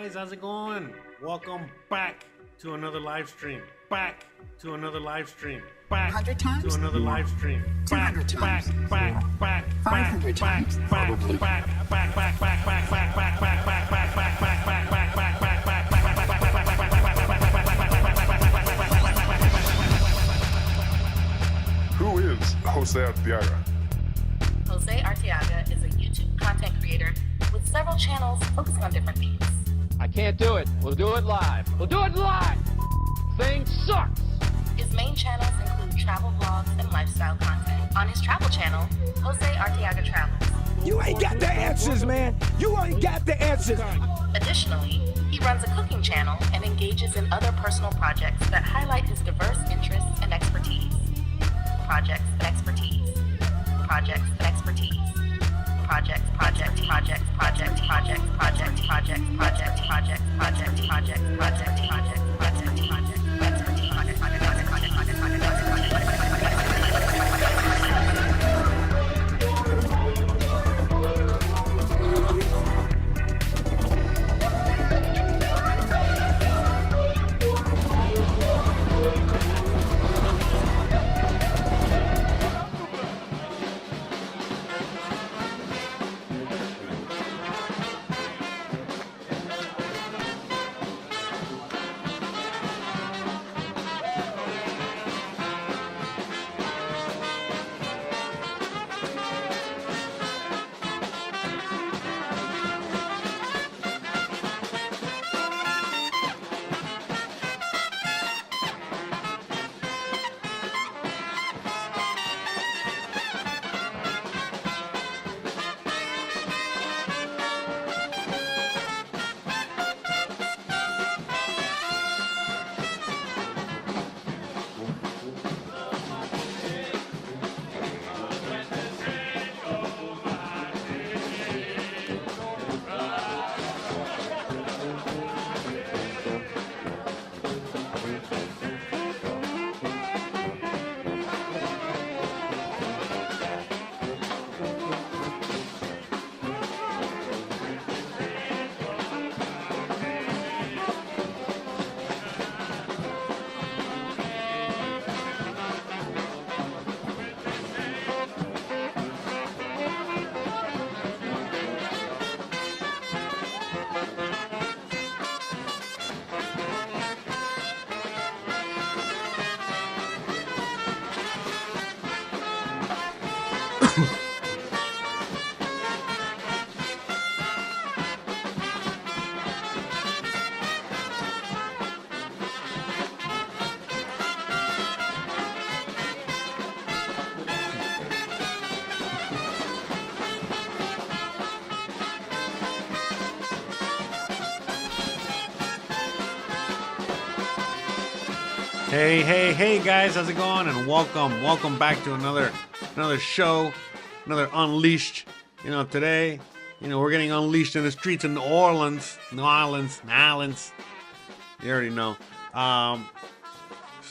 guys, how's it going? Welcome back to another live stream. Back to another live stream. Back 100 times? to another live stream. 200 times? Back 500 times? Who is Jose Arteaga? Jose Arteaga is a YouTube content creator with several channels focusing on different themes. I can't do it. We'll do it live. We'll do it live! Thing sucks! His main channels include travel vlogs and lifestyle content. On his travel channel, Jose Arteaga Travels. You ain't got the answers, man. You ain't got the answers. Additionally, he runs a cooking channel and engages in other personal projects that highlight his diverse interests and expertise. Projects and expertise. Projects and expertise. Projects, project, projects, project, projects, project, projects, project, projects, project, projects, project, projects, project, projects, Hey guys, how's it going? And welcome back to another show, another Unleashed. Today, we're getting unleashed in the streets of New Orleans. You already know.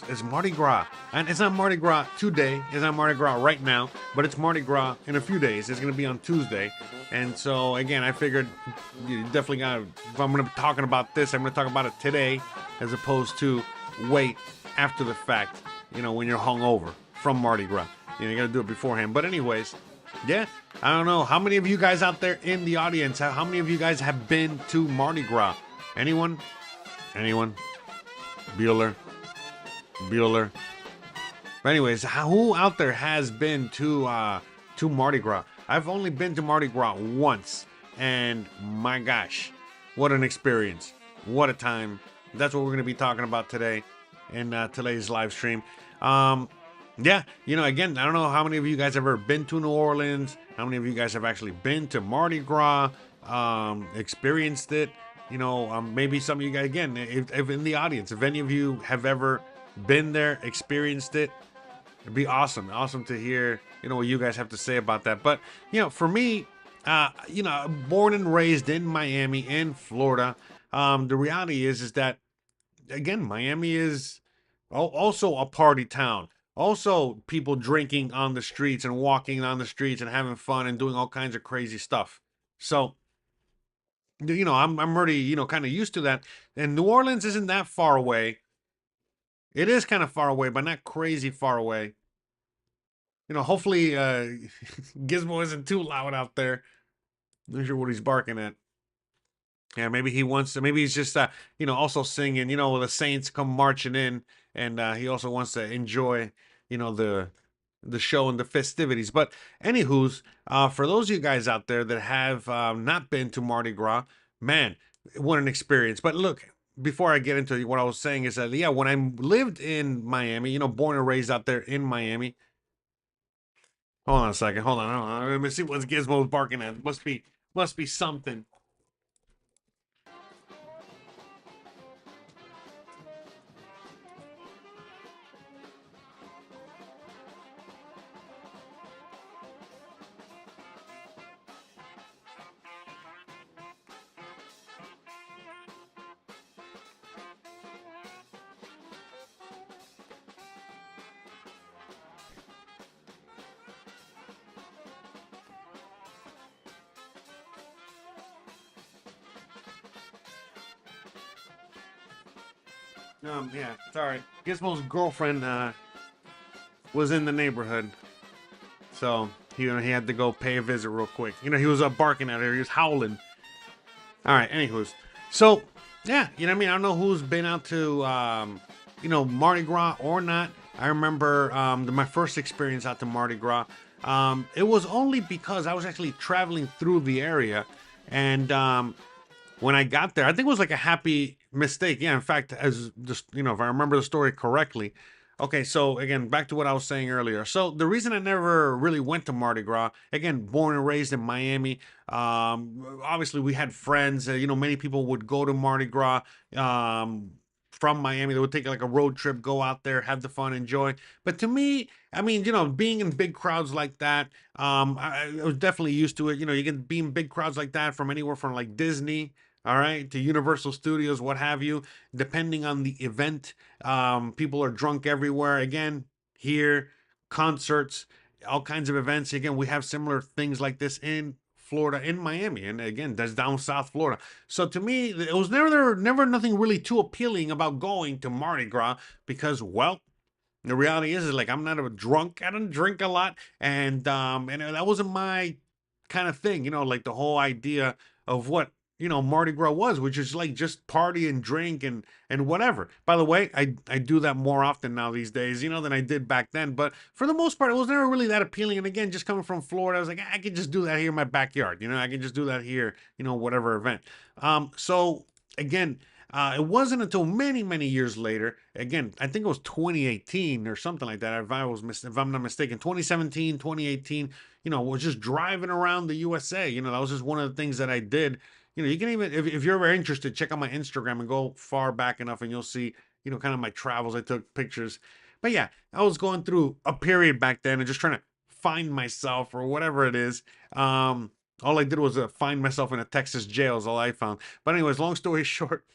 It's Mardi Gras. And it's not Mardi Gras today, it's not Mardi Gras right now, but it's Mardi Gras in a few days. It's gonna be on Tuesday. And so again, I figured you definitely gotta, if I'm gonna be talking about this, I'm gonna talk about it today as opposed to wait after the fact, when you're hungover from Mardi Gras. You gotta do it beforehand. But anyways, yeah, I don't know. How many of you guys out there in the audience, how many of you guys have been to Mardi Gras? Anyone? Bueller. But anyways, who out there has been to Mardi Gras? I've only been to Mardi Gras once, and my gosh, what an experience. What a time. That's what we're going to be talking about today in today's live stream. Yeah, again, I don't know how many of you guys have ever been to New Orleans, how many of you guys have actually been to Mardi Gras, experienced it. Maybe some of you guys, again, if in the audience, if any of you have ever been there, experienced it, it'd be awesome to hear, what you guys have to say about that. But, for me, born and raised in Miami, in Florida, the reality is that, again, Miami is also a party town. Also, people drinking on the streets and walking on the streets and having fun and doing all kinds of crazy stuff. So, I'm already, kind of used to that. And New Orleans isn't that far away. It is kind of far away, but not crazy far away. Hopefully Gizmo isn't too loud out there. Not sure what he's barking at. Yeah, maybe he wants to. Maybe he's just, also singing. The Saints come marching in, and he also wants to enjoy, the show and the festivities. But anywho's, for those of you guys out there that have not been to Mardi Gras, man, what an experience! But look, before I get into what I was saying is that, yeah, when I lived in Miami, born and raised out there in Miami. Hold on a second. Hold on. Let me see what Gizmo's barking at. Must be something. Yeah, sorry. Gizmo's girlfriend was in the neighborhood, so he had to go pay a visit real quick. He was up barking at her. He was howling. All right. Anywho's, so yeah, I mean, I don't know who's been out to Mardi Gras or not. I remember my first experience out to Mardi Gras. It was only because I was actually traveling through the area, and when I got there, I think it was like a happy mistake. Yeah, in fact, as just, if I remember the story correctly. Okay, so again, back to what I was saying earlier. So the reason I never really went to Mardi Gras, again, born and raised in Miami. Obviously we had friends. Many people would go to Mardi Gras. From Miami, they would take like a road trip, go out there, have the fun, enjoy. But to me, I mean, being in big crowds like that, I was definitely used to it. You can be in big crowds like that from anywhere from like Disney, all right, to Universal Studios, what have you, depending on the event. People are drunk everywhere. Again, here, concerts, all kinds of events. Again, we have similar things like this in Florida, in Miami, and again, that's down South Florida. So to me, it was never nothing really too appealing about going to Mardi Gras because, well, the reality is like I'm not a drunk. I don't drink a lot, and that wasn't my kind of thing. Like the whole idea of what Mardi Gras was, which is like just party and drink and whatever. By the way, I do that more often now these days, than I did back then. But for the most part, it was never really that appealing. And again, just coming from Florida, I was like, I could just do that here in my backyard. I can just do that here, whatever event. So again. It wasn't until many, many years later. Again, I think it was 2018 or something like that. If I'm not mistaken, 2017, 2018. Was just driving around the USA. That was just one of the things that I did. You can even, if you're ever interested, check out my Instagram and go far back enough, and you'll see, kind of my travels. I took pictures. But yeah, I was going through a period back then and just trying to find myself or whatever it is. All I did was find myself in a Texas jail is all I found. But anyways, long story short.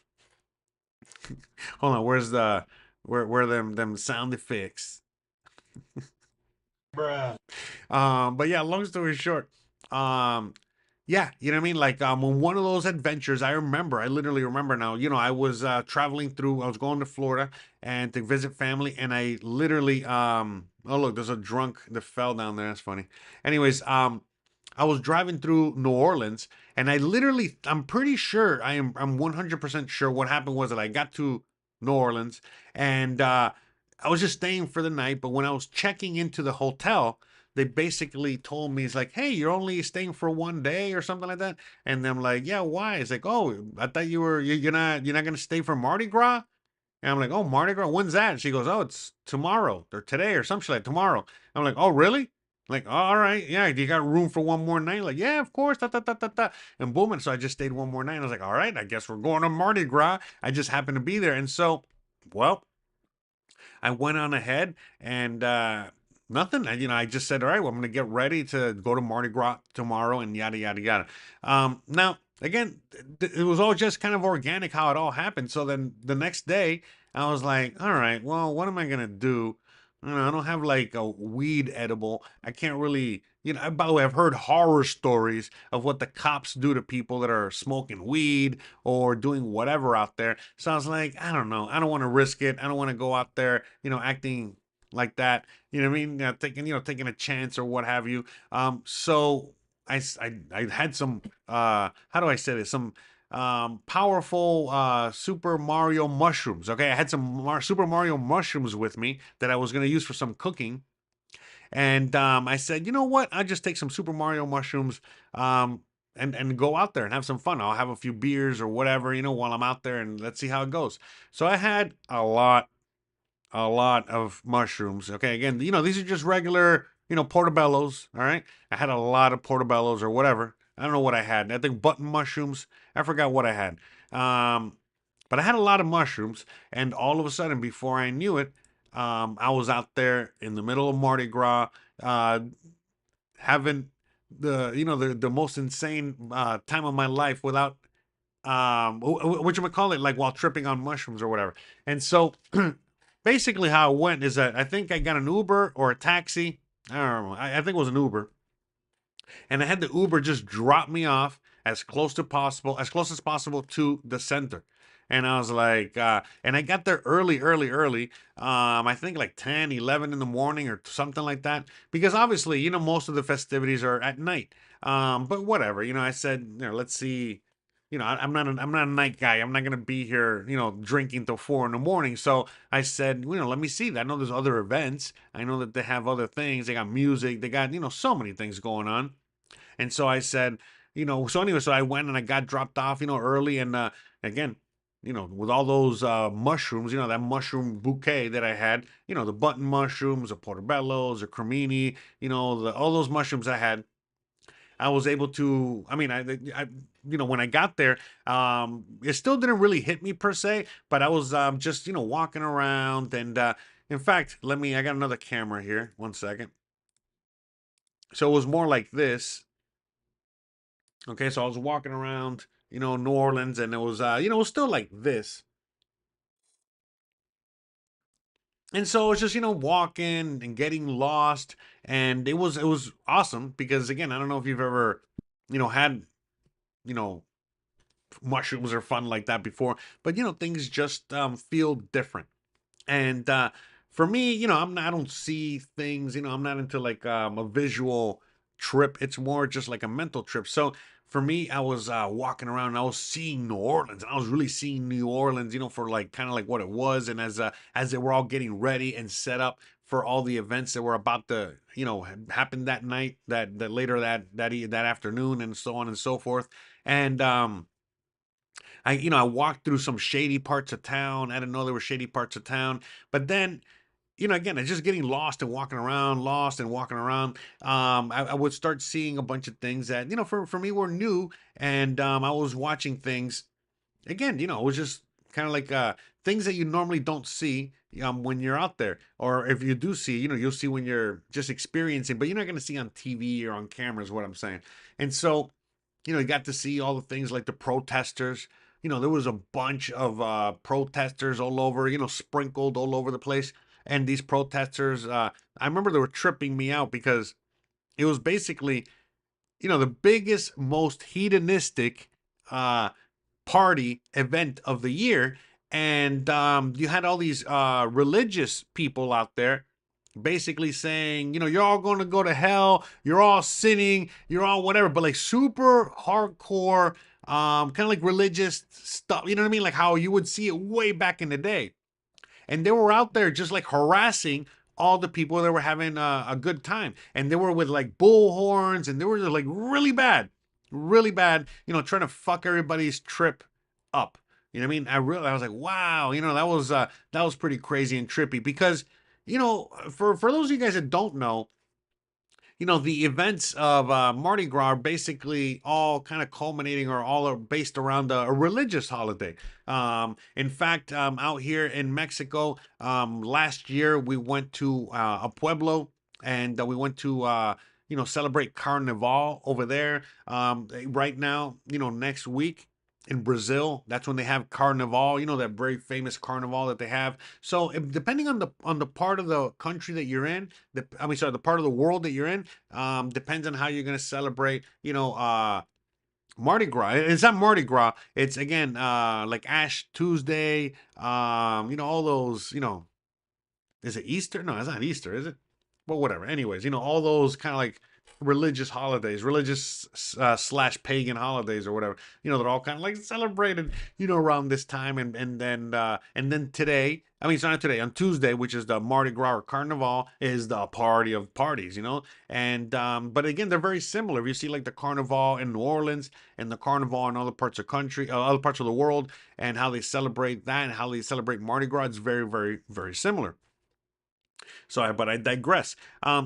Hold on, where's the where them sound effects? Bruh. But yeah, long story short, yeah, you know what I mean? Like on one of those adventures, I literally remember now, I was traveling through, I was going to Florida and to visit family, and I literally oh look, there's a drunk that fell down there. That's funny. Anyways, I was driving through New Orleans, and I'm pretty sure, I'm 100% sure what happened was that I got to New Orleans, and I was just staying for the night. But when I was checking into the hotel, they basically told me, it's like, hey, you're only staying for one day or something like that. And I'm like, yeah, why? It's like, oh, I thought you're not going to stay for Mardi Gras. And I'm like, oh, Mardi Gras, when's that? And she goes, oh, it's tomorrow or today or some shit like tomorrow. I'm like, oh, really? Like, oh, all right, yeah, you got room for one more night? Like, yeah, of course, and boom, and so I just stayed one more night. I was like, all right, I guess we're going to Mardi Gras. I just happened to be there, and so, well, I went on ahead and nothing. I just said, all right, well, I'm going to get ready to go to Mardi Gras tomorrow and yada, yada, yada. Now, again, it was all just kind of organic how it all happened. So then the next day, I was like, all right, well, what am I going to do? I don't have like a weed edible. I can't really, by the way, I've heard horror stories of what the cops do to people that are smoking weed or doing whatever out there. So I was like, I don't know. I don't want to risk it. I don't want to go out there, acting like that. You know what I mean? Taking a chance or what have you. So I had some, how do I say this? Some powerful Super Mario mushrooms. Okay, I had some Super Mario mushrooms with me that I was going to use for some cooking. And I said, you know what? I'll just take some Super Mario mushrooms and go out there and have some fun. I'll have a few beers or whatever, while I'm out there, and let's see how it goes. So I had a lot of mushrooms. Okay, again, these are just regular, portobellos. All right, I had a lot of portobellos or whatever. I don't know what I had. I think button mushrooms. I forgot what I had. Um, but I had a lot of mushrooms, and all of a sudden, before I knew it, I was out there in the middle of Mardi Gras, uh, having the most insane time of my life without what you call it, like while tripping on mushrooms or whatever. And so basically how it went is that I think I got an Uber or a taxi. I don't know. I think it was an Uber, and I had the Uber just drop me off as close as possible to the center. And I was like, and I got there early, early, early. I think like 10, 11 in the morning or something like that. Because obviously, most of the festivities are at night. But whatever, I said, let's see. I'm not a night guy. I'm not gonna be here, drinking till 4 in the morning. So I said, let me see. I know there's other events. I know that they have other things. They got music. They got, so many things going on. And so I said, so anyway, so I went and I got dropped off, early. And again, with all those mushrooms, that mushroom bouquet that I had, the button mushrooms, the portobellos, the cremini, all those mushrooms I had. I was able to, I mean, when I got there, it still didn't really hit me per se, but I was just, walking around. And in fact, I got another camera here. One second. So it was more like this. Okay, so I was walking around, New Orleans, and it was, it was still like this. And so it was just, walking and getting lost, and it was awesome because again, I don't know if you've ever, had, you know, mushrooms or fun like that before, but things just feel different. And for me, I don't see things, I'm not into like a visual trip. It's more just like a mental trip. So for me, I was walking around and I was seeing New Orleans, and I was really seeing New Orleans, for like kind of like what it was. And as they were all getting ready and set up for all the events that were about to, happen that night, that later that afternoon, and so on and so forth. And I walked through some shady parts of town. I didn't know there were shady parts of town. But then, again, it's just getting lost and walking around, lost and walking around. I would start seeing a bunch of things that, for me were new. And I was watching things again, it was just kind of like things that you normally don't see when you're out there. Or if you do see, you'll see when you're just experiencing, but you're not going to see on TV or on camera, is what I'm saying. And so, you got to see all the things like the protesters. There was a bunch of protesters all over, sprinkled all over the place. And these protesters, I remember they were tripping me out because it was basically, the biggest, most hedonistic uh, party event of the year. And you had all these religious people out there basically saying, you're all going to go to hell, you're all sinning, you're all whatever, but like super hardcore, kind of like religious stuff. You know what I mean? Like how you would see it way back in the day. And they were out there just like harassing all the people that were having a good time. And they were with like bullhorns, and they were like really bad, trying to fuck everybody's trip up. You know what I mean? I was like, wow, that was pretty crazy and trippy because, for those of you guys that don't know, the events of Mardi Gras are basically all kind of culminating or all are based around a religious holiday. In fact, out here in Mexico, last year we went to a pueblo, and we went to, celebrate Carnival over there. Right now, next week in Brazil, that's when they have Carnival. You know, that very famous Carnival that they have. So depending on the part of the country that you're in, the part of the world that you're in, depends on how you're gonna celebrate. Mardi Gras. It's not Mardi Gras. It's again like Ash Tuesday. All those. Is it Easter? No, it's not Easter, is it? Well, whatever. Anyways, all those kind of like religious holidays, religious slash pagan holidays or whatever. They're all kind of like celebrated, around this time, and then today. I mean, it's not today. On Tuesday, which is the Mardi Gras or Carnival, is the party of parties. And but again, they're very similar. If you see like the Carnival in New Orleans and the Carnival in other parts of other parts of the world, and how they celebrate that and how they celebrate Mardi Gras, it's very, very, very similar. But I digress.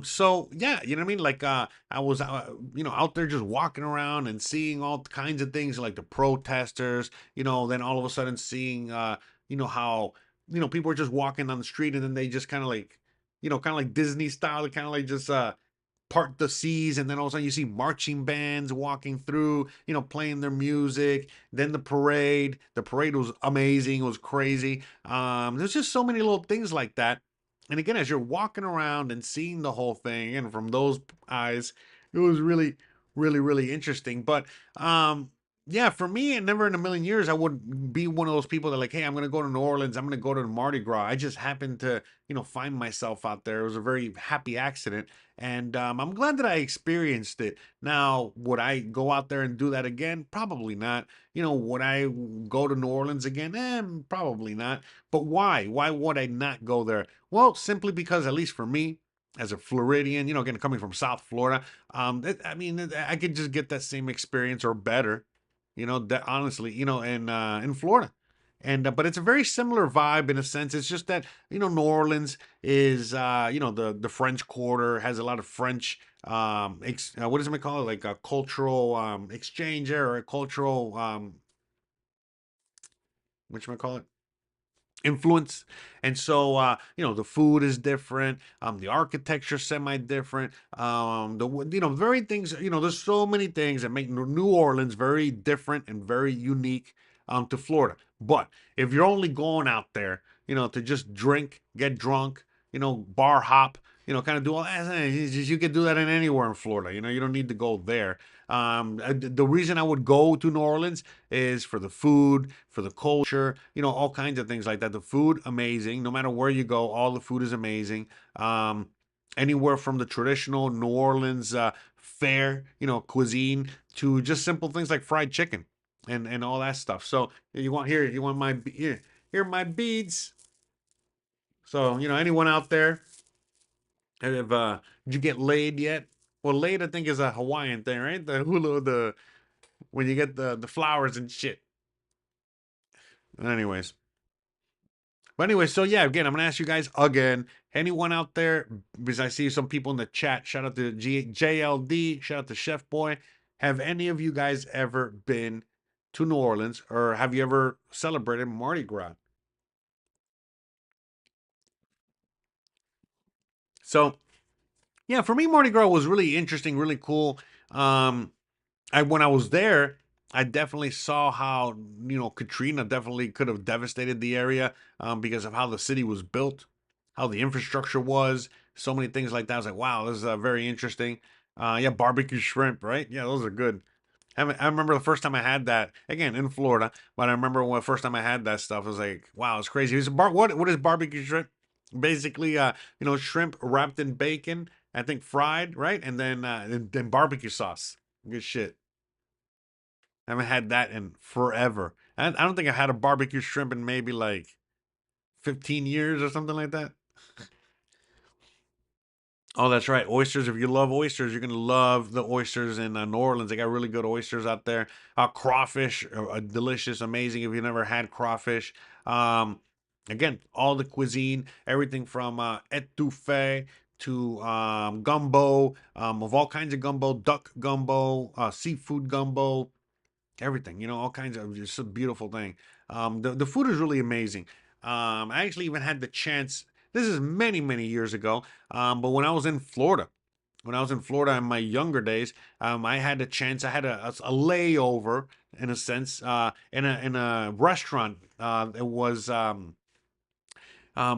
So yeah, you know what I mean? Like, I was, out there just walking around and seeing all kinds of things, like the protesters, then all of a sudden seeing, how, people are just walking on the street, and then they just kind of like, kind of like Disney style, they kind of like just, part the seas, and then all of a sudden you see marching bands walking through, playing their music. Then the parade was amazing, it was crazy. There's just so many little things like that. And again, as you're walking around and seeing the whole thing, and from those eyes, it was really, really, really interesting. But yeah, for me, and never in a million years, I would be one of those people that like, hey, I'm gonna go to New Orleans, I'm gonna go to the Mardi Gras. I just happened to, find myself out there. It was a very happy accident, and I'm glad that I experienced it. Now, would I go out there and do that again? Probably not. Would I go to New Orleans again? Probably not. But why? Why would I not go there? Well, simply because, at least for me, as a Floridian, again, coming from South Florida, I could just get that same experience or better, that honestly, in Florida. And but it's a very similar vibe in a sense. It's just that, New Orleans is, the French Quarter has a lot of French, what does it call it? Like a cultural exchange there, or a cultural, what call it? Influence. And so, the food is different, the architecture semi different, very things, there's so many things that make New Orleans very different and very unique, to Florida. But if you're only going out there, to just drink, get drunk, bar hop, kind of do all that, you could do that in anywhere in Florida. You don't need to go there. The reason I would go to New Orleans is for the food, for the culture, all kinds of things like that. The food, amazing. No matter where you go, all the food is amazing. Anywhere from the traditional New Orleans fare, cuisine, to just simple things like fried chicken and all that stuff. So you want my here are my beads. So anyone out there, have did you get laid yet? Well, laid, I think, is a Hawaiian thing, right? The hula, when you get the flowers and shit. Anyways. But anyway, so yeah, again, I'm gonna ask you guys again. Anyone out there, because I see some people in the chat. Shout out to JLD, shout out to Chef Boy. Have any of you guys ever been to New Orleans, or have you ever celebrated Mardi Gras? So yeah, for me, Mardi Gras was really interesting, really cool. When I was there, I definitely saw how, Katrina definitely could have devastated the area, because of how the city was built, how the infrastructure was, so many things like that. I was like, wow, this is very interesting. Yeah, barbecue shrimp, right? Yeah, those are good. I remember the first time I had that, again in Florida, but I remember when the first time I had that stuff, I was like, wow, it's crazy. What is barbecue shrimp? Basically, shrimp wrapped in bacon, I think fried, right? And then barbecue sauce. Good shit. I haven't had that in forever. I don't think I've had a barbecue shrimp in maybe like 15 years or something like that. Oh, that's right. Oysters. If you love oysters, you're going to love the oysters in New Orleans. They got really good oysters out there. Crawfish, delicious, amazing if you've never had crawfish. Again, all the cuisine, everything from etouffee to gumbo, of all kinds of gumbo, duck gumbo, seafood gumbo, everything, all kinds of, just a beautiful thing. The food is really amazing. I actually even had the chance, this is many, many years ago, but when I was in Florida, in my younger days, I had a chance, I had a layover, in a sense, in a restaurant. It was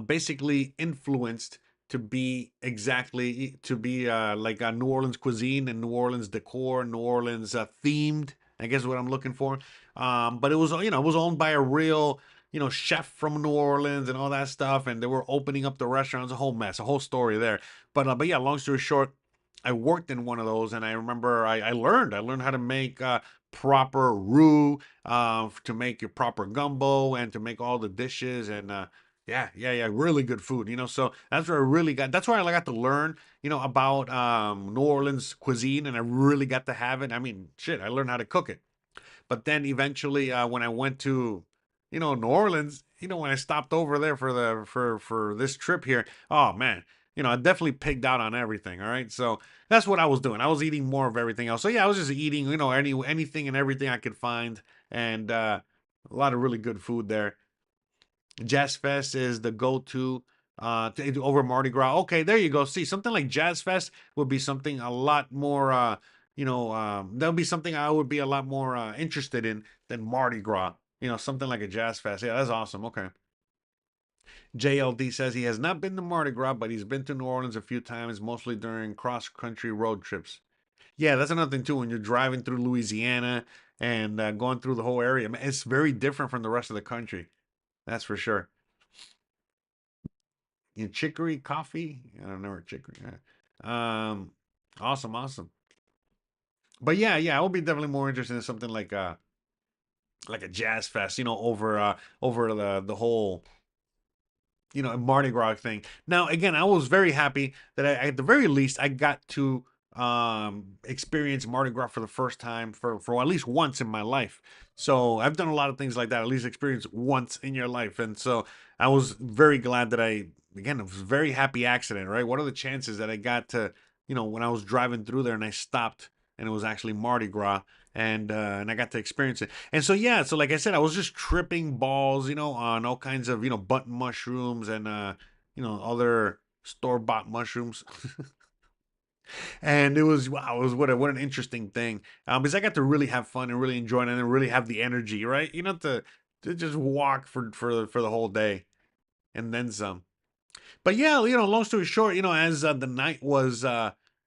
basically influenced to be exactly to be like a New Orleans cuisine and New Orleans decor, New Orleans themed. I guess is what I'm looking for. But it was it was owned by a real chef from New Orleans and all that stuff, and they were opening up the restaurants. A whole mess, a whole story there. But yeah, long story short, I worked in one of those, and I remember I learned how to make proper roux, to make your proper gumbo, and to make all the dishes, and yeah, really good food. So that's where I really got. That's where I got to learn, about New Orleans cuisine, and I really got to have it. I mean, shit, I learned how to cook it. But then eventually, when I went to, New Orleans, when I stopped over there for the for this trip here, oh man, I definitely pigged out on everything. All right, so that's what I was doing. I was eating more of everything else. So yeah, I was just eating, anything and everything I could find, and a lot of really good food there. Jazz Fest is the go-to over Mardi Gras. Okay, there you go. See, something like Jazz Fest would be something a lot more, that would be something I would be a lot more interested in than Mardi Gras. Something like a Jazz Fest. Yeah, that's awesome. Okay. JLD says he has not been to Mardi Gras, but he's been to New Orleans a few times, mostly during cross-country road trips. Yeah, that's another thing too. When you're driving through Louisiana and going through the whole area, man, it's very different from the rest of the country. That's for sure. Chicory coffee. I don't know chicory. Um, awesome, awesome. But yeah, I would be definitely more interested in something like a jazz fest, over the whole Mardi Gras thing. Now, again, I was very happy that at the very least, I got to experience Mardi Gras for the first time for at least once in my life. So I've done a lot of things like that, at least experience once in your life. And so I was very glad that again, it was a very happy accident, right? What are the chances that I got to, when I was driving through there and I stopped and it was actually Mardi Gras, and I got to experience it. And so yeah, so like I said, I was just tripping balls, on all kinds of button mushrooms and other store bought mushrooms. And it was wow, it was what an interesting thing. Because I got to really have fun and really enjoy it and really have the energy, right? To just walk for the whole day and then some. But yeah, long story short, as the night was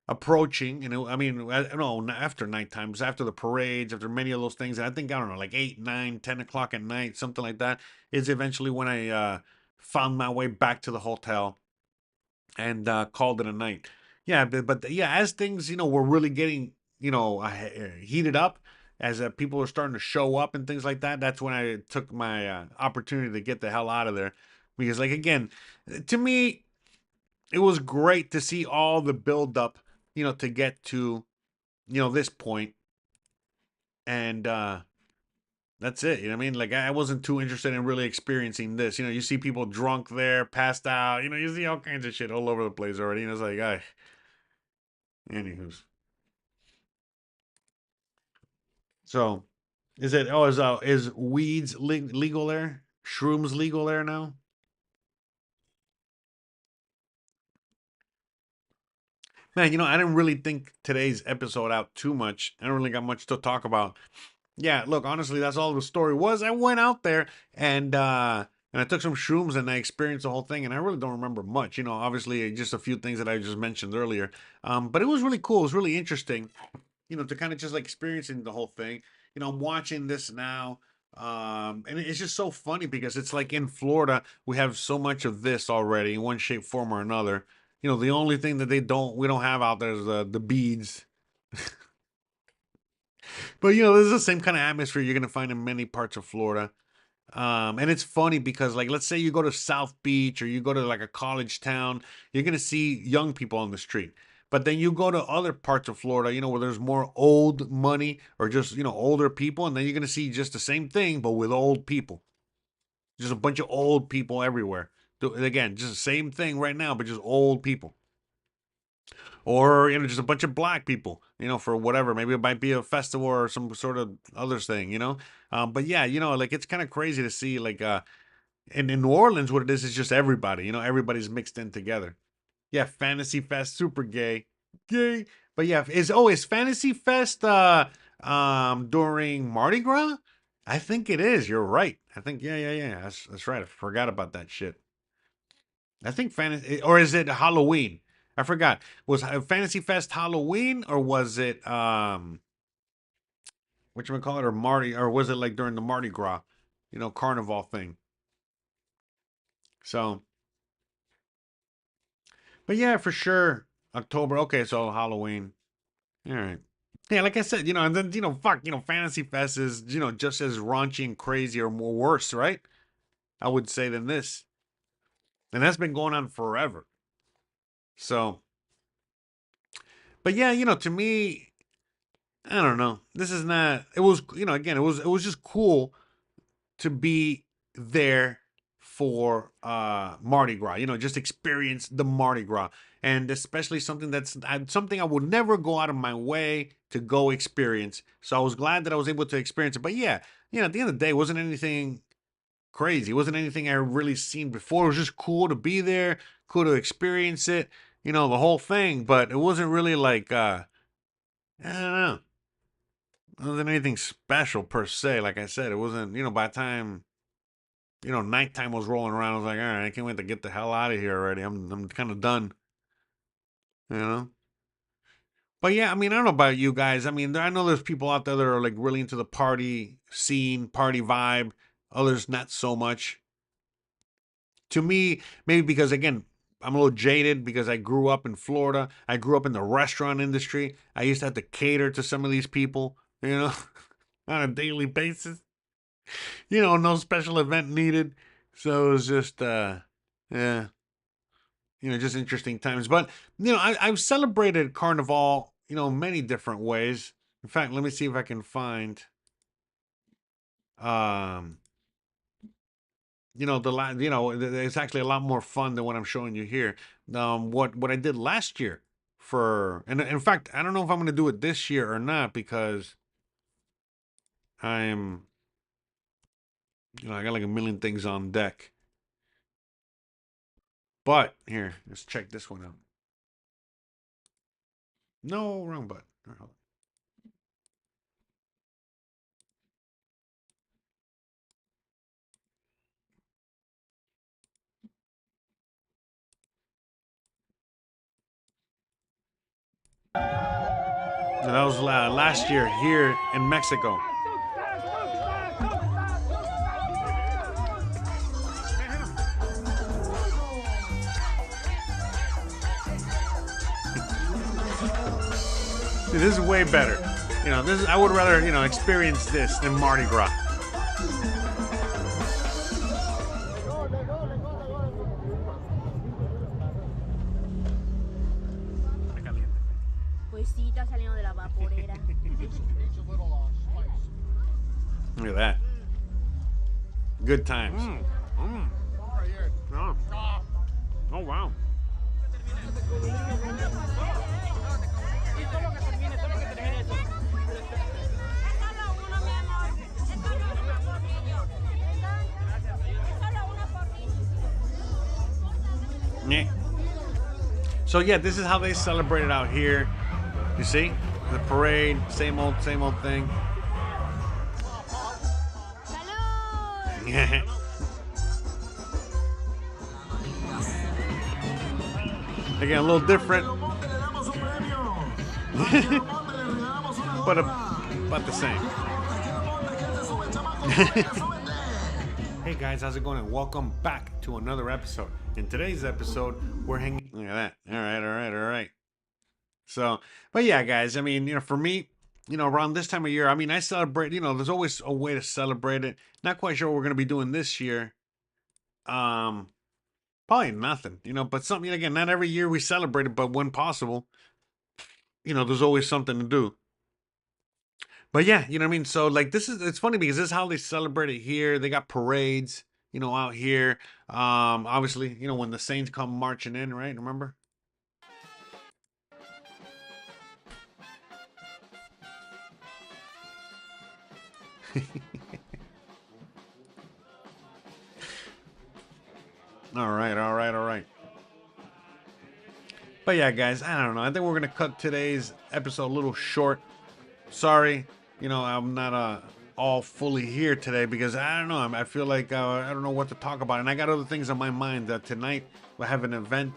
approaching, I mean, I don't know, after night times, after the parades, after many of those things, and I think, I don't know, like 8, 9, 10 o'clock at night, something like that, is eventually when I found my way back to the hotel and called it a night. Yeah, but yeah, as things, were really getting, heated up, as people were starting to show up and things like that, that's when I took my opportunity to get the hell out of there. Because, like, again, to me, it was great to see all the build up, to get to, this point. And that's it. You know what I mean? Like, I wasn't too interested in really experiencing this. You see people drunk there, passed out. You see all kinds of shit all over the place already. It's like, anywho's. So, is weeds legal there? Shrooms legal there now? Man, I didn't really think today's episode out too much. I don't really got much to talk about. Yeah, look, honestly, that's all the story was. I went out there and I took some shrooms and I experienced the whole thing, and I really don't remember much. Obviously, just a few things that I just mentioned earlier. But it was really cool. It was really interesting, to kind of just like experiencing the whole thing. I'm watching this now. And it's just so funny because it's like in Florida, we have so much of this already in one shape, form, or another. The only thing that we don't have out there is the beads. But this is the same kind of atmosphere you're gonna find in many parts of Florida. And it's funny because, like, let's say you go to South Beach or you go to like a college town, you're gonna see young people on the street. But then you go to other parts of Florida, where there's more old money or just older people, and then you're gonna see just the same thing but with old people. Just a bunch of old people everywhere. Again, just the same thing right now, but just old people. Or just a bunch of black people, for whatever. Maybe it might be a festival or some sort of other thing, but yeah, like, it's kind of crazy to see, like, in New Orleans, what it is just everybody, everybody's mixed in together. Yeah, Fantasy Fest, super gay. But yeah, is Fantasy Fest during Mardi Gras? I think it is. You're right. I think yeah. That's right. I forgot about that shit. I think fantasy, or is it Halloween? I forgot. Was Fantasy Fest Halloween, or was it what you call it, or Mardi, or was it like during the Mardi Gras, carnival thing? So, but yeah, for sure, October. Okay, so Halloween. All right. Yeah, like I said, and then fuck, Fantasy Fest is just as raunchy and crazy or more worse, right? I would say than this, and that's been going on forever. So, but yeah, to me, I don't know. This is not. It was, again, it was just cool to be there for Mardi Gras. Just experience the Mardi Gras, and especially something I would never go out of my way to go experience. So I was glad that I was able to experience it. But yeah, at the end of the day, it wasn't anything crazy. It wasn't anything I really seen before. It was just cool to be there, cool to experience it. The whole thing. But it wasn't really like I don't know. It wasn't anything special per se. Like I said, it wasn't. By the time nighttime was rolling around, I was like, all right, I can't wait to get the hell out of here already. I'm kind of done. You know. But yeah, I mean, I don't know about you guys. I mean, I know there's people out there that are like really into the party scene, party vibe. Others not so much. To me, maybe because again, I'm a little jaded because I grew up in Florida. I grew up in the restaurant industry. I used to have to cater to some of these people, on a daily basis. No special event needed. So it was just yeah, just interesting times. But I've celebrated Carnival, many different ways. In fact, let me see if I can find um it's actually a lot more fun than what I'm showing you here. What I did last year and in fact, I don't know if I'm going to do it this year or not because I'm I got like a million things on deck. But here, let's check this one out. No, wrong button. And that was last year here in Mexico. Dude, this is way better. I would rather, experience this than Mardi Gras. Look at that. Good times. Oh, wow. Yeah. So yeah, this is how they celebrate it out here. You see? The parade, same old thing. Yeah. Again, a little different. but the same. Hey guys, how's it going? And welcome back to another episode. In today's episode, we're hanging. Look at that. All right. So, but yeah, guys, I mean, for me, around this time of year, I mean, I celebrate, there's always a way to celebrate it. Not quite sure what we're going to be doing this year. Probably nothing, but something, again, not every year we celebrate it, but when possible, there's always something to do. But yeah, you know what I mean? So like it's funny because this is how they celebrate it here. They got parades, out here. Obviously, when the Saints come marching in, right? Remember? All right. But yeah, guys, I don't know. I think we're gonna cut today's episode a little short. Sorry, I'm not all fully here today because I don't know. I feel like I don't know what to talk about, and I got other things on my mind. Tonight we have an event.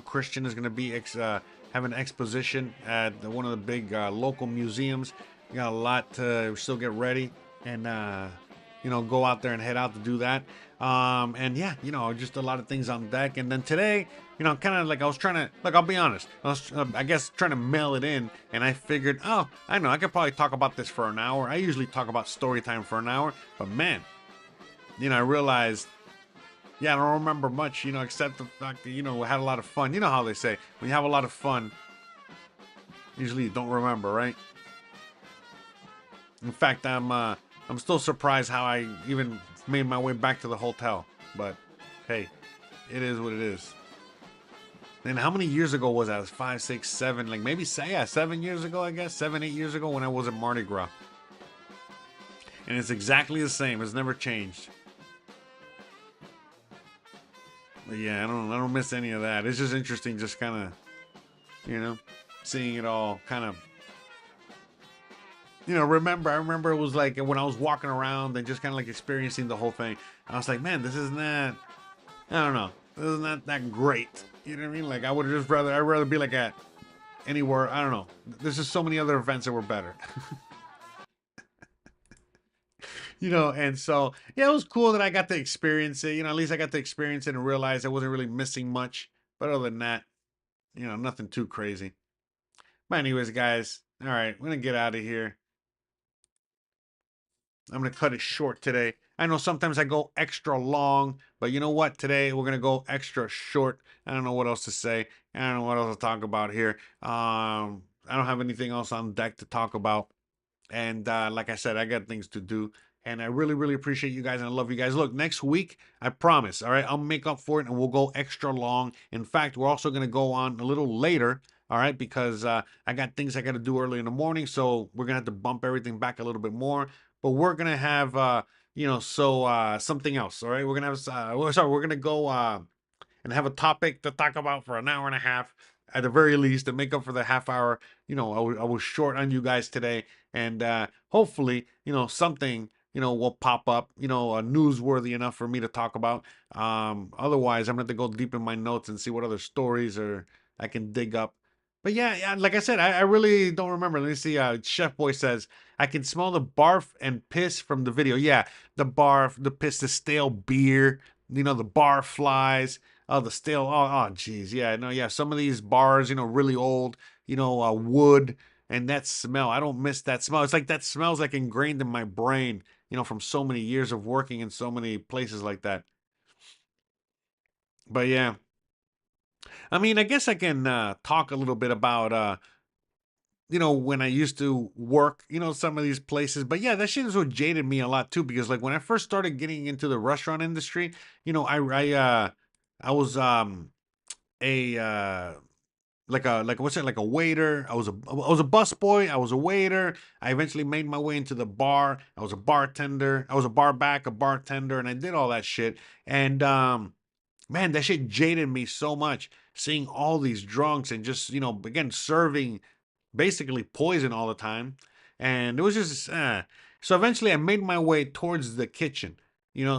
Christian is going to be have an exposition at one of the big local museums. We got a lot to still get ready and go out there and head out to do that. And yeah, just a lot of things on deck. And then today, kind of like I was trying to, like, I'll be honest, I was, I guess, trying to mail it in, and I figured, oh, I know, I could probably talk about this for an hour. I usually talk about story time for an hour, but man, I realized, yeah, I don't remember much, except the fact that, we had a lot of fun. You know how they say, when you have a lot of fun, usually you don't remember, right? In fact, I'm still surprised how I even made my way back to the hotel. But hey, it is what it is. And how many years ago was that? It was 5, 6, 7, like maybe 7 years ago, I guess. 7, 8 years ago when I was at Mardi Gras. And it's exactly the same. It's never changed. But yeah, I don't miss any of that. It's just interesting, just kind of, seeing it all kind of. I remember it was like when I was walking around and just kind of like experiencing the whole thing. I was like, man, this is not, I don't know, this is not that great. You know what I mean? Like, I'd rather be like at anywhere, I don't know. There's just so many other events that were better. And so, yeah, it was cool that I got to experience it. At least I got to experience it and realize I wasn't really missing much. But other than that, nothing too crazy. But anyways, guys, all right, we're going to get out of here. I'm going to cut it short today. I know sometimes I go extra long, but you know what? Today we're going to go extra short. I don't know what else to say. I don't know what else to talk about here. I don't have anything else on deck to talk about. And like I said, I got things to do. And I really, really appreciate you guys, and I love you guys. Look, next week, I promise, all right, I'll make up for it, and we'll go extra long. In fact, we're also going to go on a little later, all right, because I got things I got to do early in the morning, so we're going to have to bump everything back a little bit more. But we're going to have, something else, all right? We're going to have, we're going to go and have a topic to talk about for an hour and a half at the very least to make up for the half hour. I was short on you guys today, and hopefully, something, will pop up, newsworthy enough for me to talk about. Otherwise, I'm going to have to go deep in my notes and see what other stories or I can dig up. But yeah, like I said, I really don't remember. Let me see. Chef Boy says, I can smell the barf and piss from the video. Yeah, the barf, the piss, the stale beer, the bar flies. Oh, the stale. Oh, geez. Yeah, no, yeah. Some of these bars, really old, wood, and that smell. I don't miss that smell. It's like that smells like ingrained in my brain, from so many years of working in so many places like that. But yeah. I mean, I guess I can talk a little bit about when I used to work, some of these places. But yeah, that shit is what jaded me a lot too, because like when I first started getting into the restaurant industry, I was a like what's it, like a waiter. I was a bus boy. I was a waiter. I eventually made my way into the bar. I was a bartender. I was a bar back, a bartender, and I did all that shit. And man, that shit jaded me so much. Seeing all these drunks and just again serving basically poison all the time, and it was just so eventually I made my way towards the kitchen.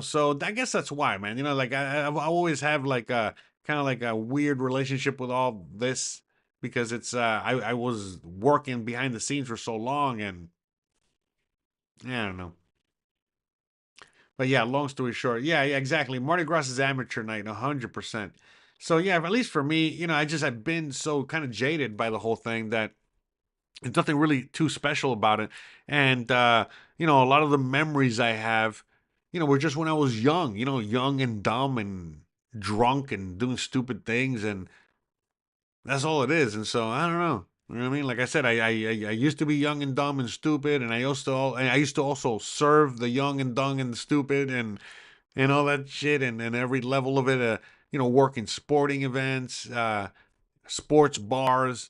So I guess that's why, man. Like I always have like a kind of like a weird relationship with all this because it's I was working behind the scenes for so long, and yeah, I don't know. But yeah, long story short, yeah, exactly. Mardi Gras is amateur night, 100%. So yeah, at least for me, I've been so kind of jaded by the whole thing that there's nothing really too special about it. And a lot of the memories I have, were just when I was young, young and dumb and drunk and doing stupid things, and that's all it is. And so I don't know. You know what I mean? Like I said, I used to be young and dumb and stupid, and I used to also serve the young and dumb and stupid and all that shit, and every level of it. Work in sporting events, sports bars,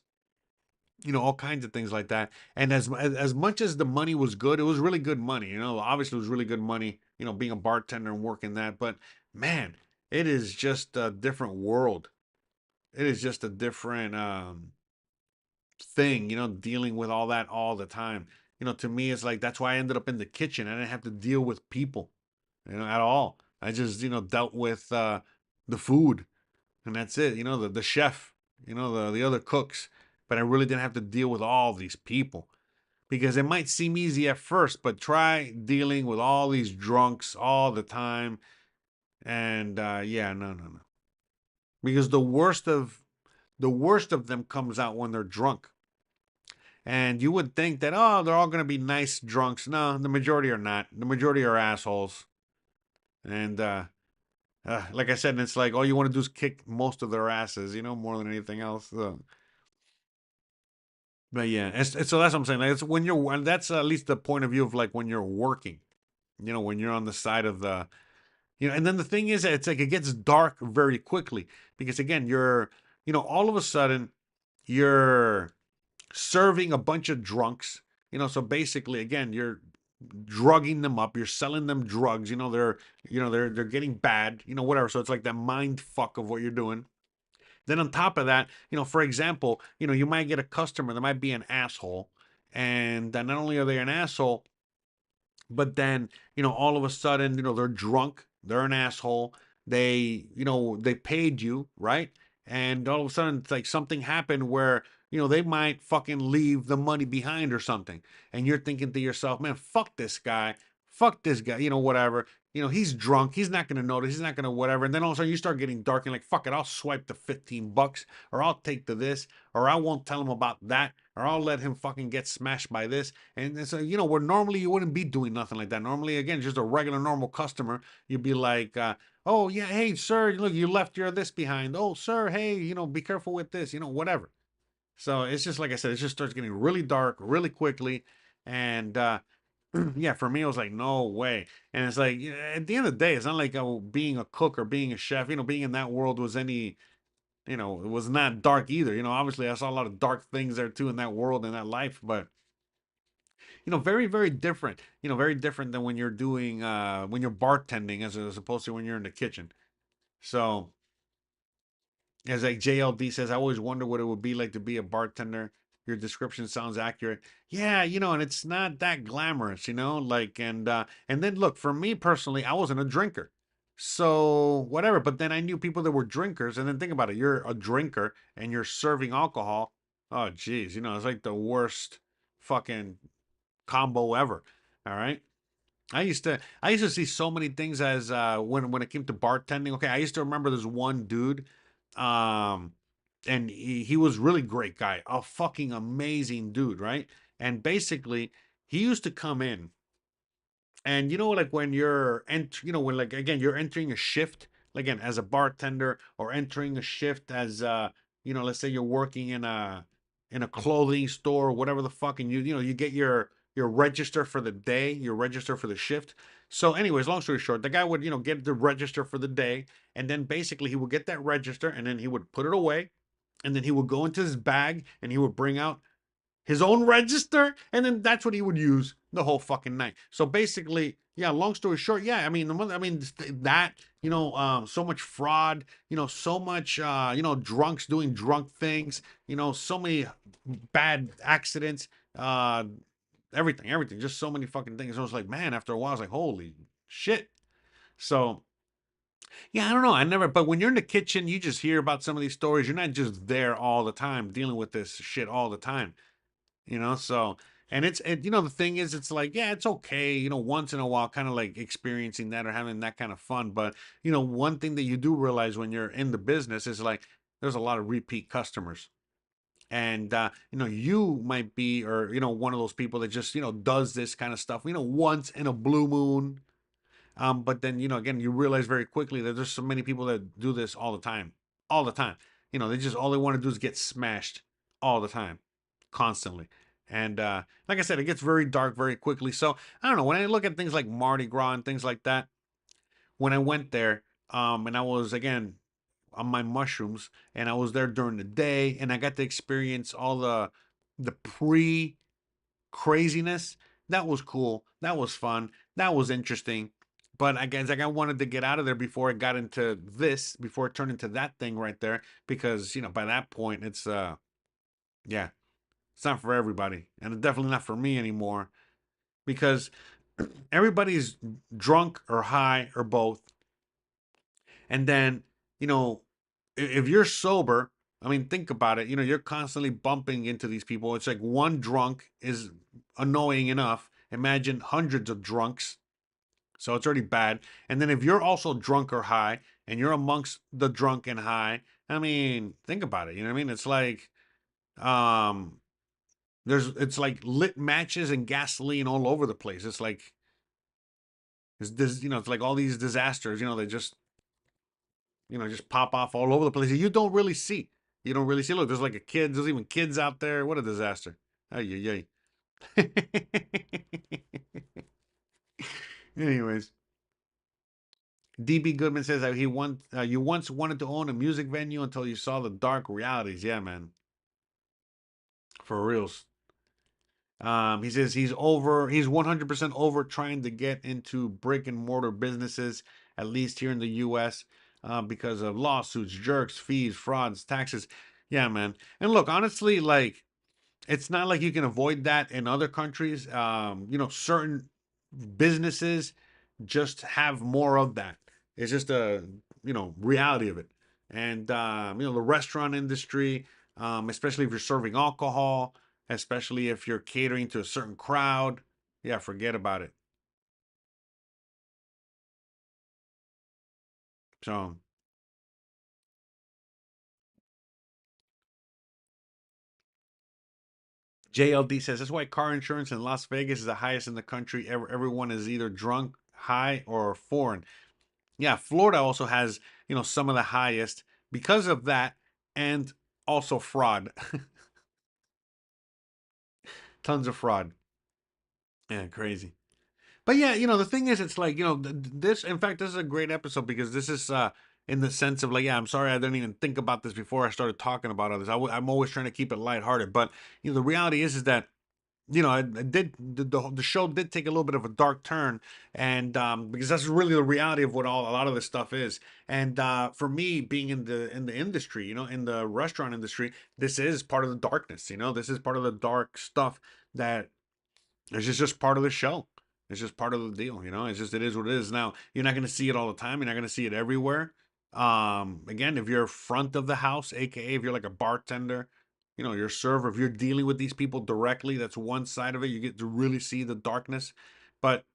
all kinds of things like that. And as much as the money was good, it was really good money. Obviously it was really good money. Being a bartender and working that, but man, it is just a different world. It is just a different thing. Dealing with all that all the time. to me, it's like that's why I ended up in the kitchen. I didn't have to deal with people, at all. I just, dealt with the food, and that's it. The chef, the other cooks, but I really didn't have to deal with all these people because it might seem easy at first, but try dealing with all these drunks all the time, and yeah, no, no, no, because the worst of them comes out when they're drunk. And you would think that, oh, they're all going to be nice drunks. No, the majority are not. The majority are assholes. And like I said, it's like all you want to do is kick most of their asses, more than anything else. So. But yeah, so that's what I'm saying. Like, it's when you're, and that's at least the point of view of like when you're working, when you're on the side of and then the thing is, it's like it gets dark very quickly because again, you're, all of a sudden you're serving a bunch of drunks, so basically again, you're drugging them up, you're selling them drugs, they're getting bad, whatever. So it's like that mind fuck of what you're doing. Then on top of that, for example, you might get a customer that might be an asshole, and not only are they an asshole, but then, all of a sudden, they're drunk, they're an asshole, they paid you, right? And all of a sudden, it's like something happened where, they might fucking leave the money behind or something. And you're thinking to yourself, man, fuck this guy, whatever. He's drunk, he's not gonna notice, he's not gonna whatever. And then all of a sudden you start getting dark and like, fuck it, I'll swipe the $15, or I'll take the this, or I won't tell him about that, or I'll let him fucking get smashed by this. And so, where normally you wouldn't be doing nothing like that. Normally, again, just a regular normal customer, you'd be like, oh yeah, hey sir, look, you left your this behind. Oh sir, hey, be careful with this, whatever. So it's just like I said, it just starts getting really dark really quickly. And yeah, for me, it was like, no way. And it's like, at the end of the day, it's not like being a cook or being a chef, being in that world was any, it was not dark either. Obviously I saw a lot of dark things there too in that world, in that life, but very, very different, very different than when you're doing, when you're bartending as opposed to when you're in the kitchen. So, as like JLD says, I always wonder what it would be like to be a bartender. Your description sounds accurate. Yeah, and it's not that glamorous, like, and then look, for me personally, I wasn't a drinker. So whatever, but then I knew people that were drinkers, and then think about it, you're a drinker and you're serving alcohol. Oh geez, it's like the worst fucking combo ever. All right. I used to see so many things as when it came to bartending. Okay, I used to remember this one dude, um, and he was really great guy, a fucking amazing dude, right? And basically, he used to come in, and like when when like again you're entering a shift, like, again, as a bartender, or entering a shift as let's say you're working in a clothing store or whatever the fuck, and you get your register for the day, your register for the shift. So anyways, long story short, the guy would get the register for the day, and then basically he would get that register, and then he would put it away, and then he would go into his bag, and he would bring out his own register, and then that's what he would use the whole fucking night. So basically, yeah, long story short, yeah, that, so much fraud, so much drunks doing drunk things, so many bad accidents, everything, just so many fucking things. I was like, man, after a while I was like, holy shit. So yeah, I don't know. But when you're in the kitchen, you just hear about some of these stories. You're not just there all the time dealing with this shit all the time. So, and the thing is, it's like, yeah, it's okay, once in a while, kind of like experiencing that or having that kind of fun. But one thing that you do realize when you're in the business is like there's a lot of repeat customers. And you might be, or one of those people that just does this kind of stuff once in a blue moon. But then, again, you realize very quickly that there's so many people that do this all the time, all the time. They just, all they want to do is get smashed all the time, constantly. And like I said, it gets very dark very quickly. So I don't know, when I look at things like Mardi Gras and things like that, when I went there, and I was, again, on my mushrooms, and I was there during the day, and I got to experience all the pre craziness. That was cool. That was fun. That was interesting. But I guess like I wanted to get out of there before it got into this, before it turned into that thing right there, because by that point it's yeah, It's not for everybody, and it's definitely not for me anymore because everybody's drunk or high or both. And then, you know, if you're sober, I mean, think about it. You know, you're constantly bumping into these people. It's like one drunk is annoying enough. Imagine hundreds of drunks. So it's already bad. And then if you're also drunk or high and you're amongst the drunk and high, I mean, think about it. You know what I mean? It's like um it's like lit matches and gasoline all over the place. It's like it's this, you know, it's like all these disasters, you know, they just just pop off all over the place. You don't really see. You don't really see. Look, there's like a kid. There's even kids out there. What a disaster. Ay, ay, ay. Anyways, DB Goodman says that you once wanted to own a music venue until you saw the dark realities. Yeah, man. For reals. He says he's 100% over trying to get into brick and mortar businesses, at least here in the U.S., because of lawsuits, jerks, fees, frauds, taxes. Yeah, man. And look, honestly, like it's not like you can avoid that in other countries. Certain businesses just have more of that. It's just a reality of it. And the restaurant industry, especially if you're serving alcohol, especially if you're catering to a certain crowd, yeah, forget about it. So JLD says that's why car insurance in Las Vegas is the highest in the country. Everyone is either drunk, high, or foreign. Yeah, Florida also has, some of the highest because of that and also fraud. Tons of fraud. Yeah, crazy. But yeah, the thing is, it's like, this, in fact, this is a great episode because this is, in the sense of like, yeah, I'm sorry I didn't even think about this before I started talking about all this. I'm always trying to keep it lighthearted. But, the reality is that it did the show did take a little bit of a dark turn, and because that's really the reality of what a lot of this stuff is. And for me, being in the industry, in the restaurant industry, this is part of the darkness. This is part of the dark stuff that it's just part of the show. It's just part of the deal. It is what it is. Now you're not going to see it all the time. You're not going to see it everywhere. Again, if you're front of the house, aka if you're like a bartender, your server, if you're dealing with these people directly, that's one side of it. You get to really see the darkness. But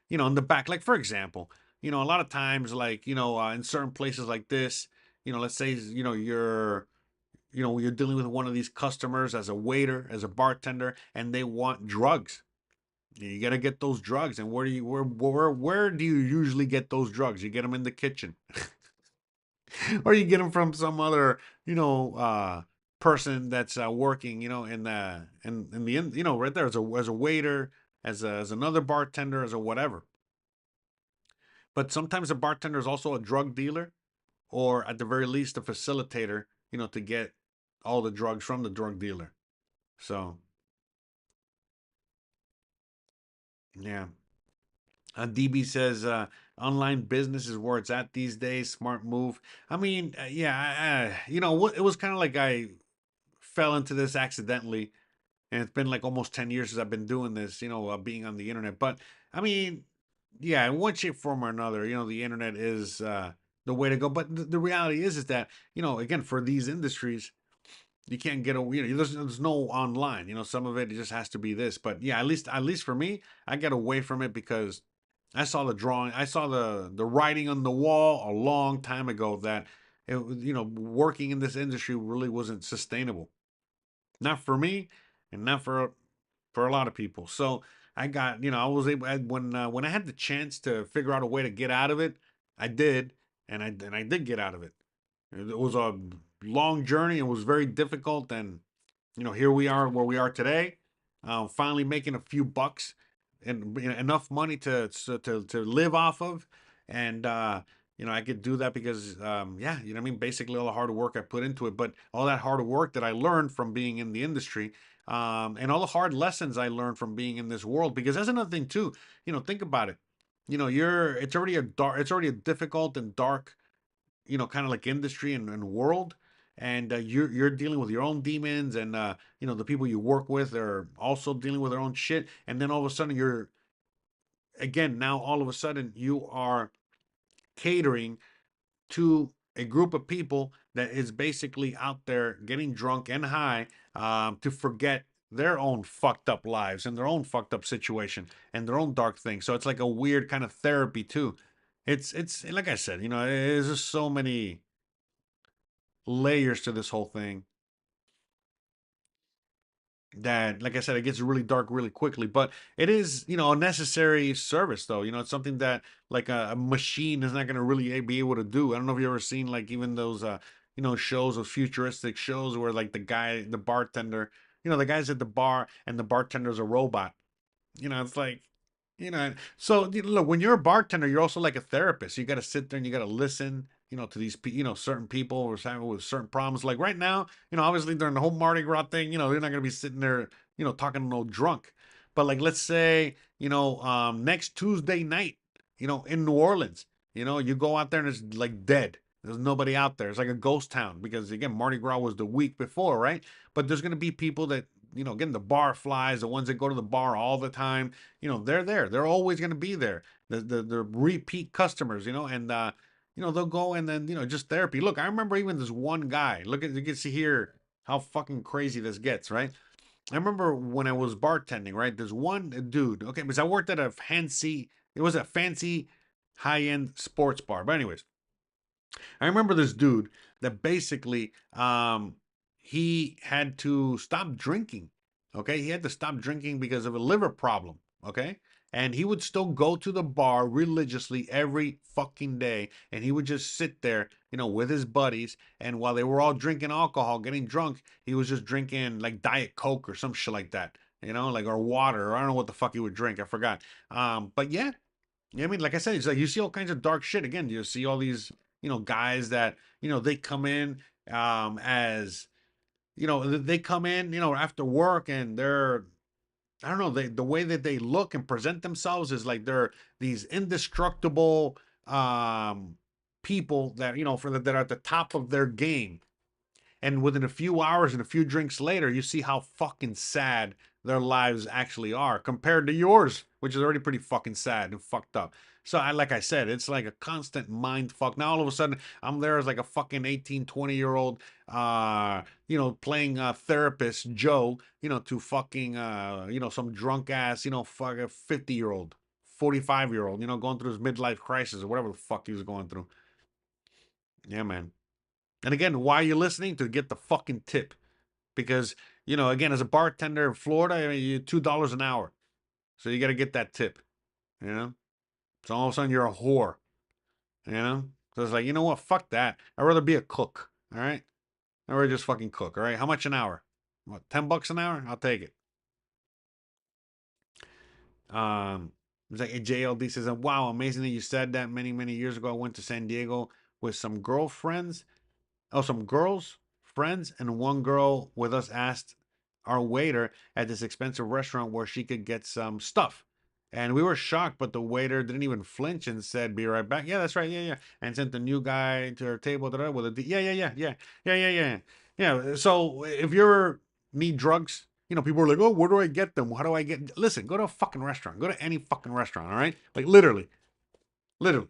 in the back, like for example, a lot of times, like in certain places like this, let's say you're dealing with one of these customers as a waiter, as a bartender, and they want drugs. You got to get those drugs. And where do you usually get those drugs? You get them in the kitchen. Or you get them from some other, person that's working, right there as a waiter, as another bartender, as a whatever. But sometimes a bartender is also a drug dealer, or at the very least a facilitator, to get all the drugs from the drug dealer. So yeah. DB says online business is where it's at these days. Smart move. I mean, yeah, what it was kind of like I fell into this accidentally, and it's been like almost 10 years since I've been doing this, being on the internet. But I mean, yeah, in one shape, form, or another, the internet is the way to go. But the reality is that, again, for these industries, you can't get away. There's no online. Some of it just has to be this. But yeah, at least for me, I get away from it because I saw the drawing. I saw the writing on the wall a long time ago that working in this industry really wasn't sustainable. Not for me, and not for a lot of people. So I got, I was able when I had the chance to figure out a way to get out of it, I did, and I did get out of it. It was a long journey. It was very difficult, and here we are where we are today. Finally making a few bucks and enough money to live off of, and I could do that because yeah, I mean, basically all the hard work I put into it, but all that hard work that I learned from being in the industry, and all the hard lessons I learned from being in this world. Because that's another thing too. Think about it. It's already a difficult and dark, kind of like industry and world. and you're dealing with your own demons, and the people you work with are also dealing with their own shit, and then all of a sudden you're again now all of a sudden you are catering to a group of people that is basically out there getting drunk and high, to forget their own fucked up lives and their own fucked up situation and their own dark thing. So it's like a weird kind of therapy too. It's like I said, there's just so many layers to this whole thing that, like I said, it gets really dark really quickly. But it is, a necessary service, though. It's something that like a machine is not going to really be able to do. I don't know if you ever seen like even those shows, those futuristic shows where like the bartender, the guy's at the bar and the bartender's a robot. It's like, so look, when you're a bartender, you're also like a therapist. You got to sit there and you got to listen, to these, certain people or having with certain problems. Like right now, obviously during the whole Mardi Gras thing, they're not going to be sitting there, talking to no drunk. But like, let's say, next Tuesday night, in New Orleans, you go out there and it's like dead. There's nobody out there. It's like a ghost town because again, Mardi Gras was the week before, right? But there's going to be people that, again, the bar flies, the ones that go to the bar all the time, they're there. They're always going to be there. The repeat customers, and they'll go and then, just therapy. Look, I remember even this one guy. Look at, you can see here how fucking crazy this gets, right? I remember when I was bartending, right? There's one dude, okay, because I worked at it was a fancy high-end sports bar. But anyways, I remember this dude that basically he had to stop drinking. Okay, he had to stop drinking because of a liver problem. Okay, and he would still go to the bar religiously every fucking day, and he would just sit there, with his buddies, and while they were all drinking alcohol, getting drunk, he was just drinking like Diet Coke or some shit like that. Like or water, or I don't know what the fuck he would drink. I forgot. But yeah, I mean, like I said, it's like you see all kinds of dark shit. Again, you see all these, guys that, they come in as, they come in, after work and they're, I don't know, the way that they look and present themselves is like they're these indestructible people that, that are at the top of their game. And within a few hours and a few drinks later, you see how fucking sad their lives actually are compared to yours, which is already pretty fucking sad and fucked up. So like I said, it's like a constant mind fuck. Now all of a sudden I'm there as like a fucking 18, 20-year-old, playing therapist Joe, to fucking, some drunk ass, fucking 50-year-old, 45-year-old, going through his midlife crisis or whatever the fuck he was going through. Yeah, man. And again, why are you listening? To get the fucking tip. Because, again, as a bartender in Florida, I mean, you $2 an hour. So you got to get that tip, So all of a sudden you're a whore, So it's like, you know what? Fuck that. I'd rather be a cook, all right? I'd rather just fucking cook, all right? How much an hour? What, $10 an hour? I'll take it. It's like JLD says, wow, amazing that you said that many, many years ago. I went to San Diego with some girlfriends. Oh, some girls, friends, and one girl with us asked our waiter at this expensive restaurant where she could get some stuff. And we were shocked, but the waiter didn't even flinch and said, "Be right back." Yeah, that's right. Yeah, yeah. And sent the new guy to her table with yeah, yeah, yeah, yeah, yeah, yeah, yeah. Yeah. So if you need drugs, people are like, "Oh, where do I get them? How do I get?" Listen, go to a fucking restaurant. Go to any fucking restaurant. All right, like literally, literally.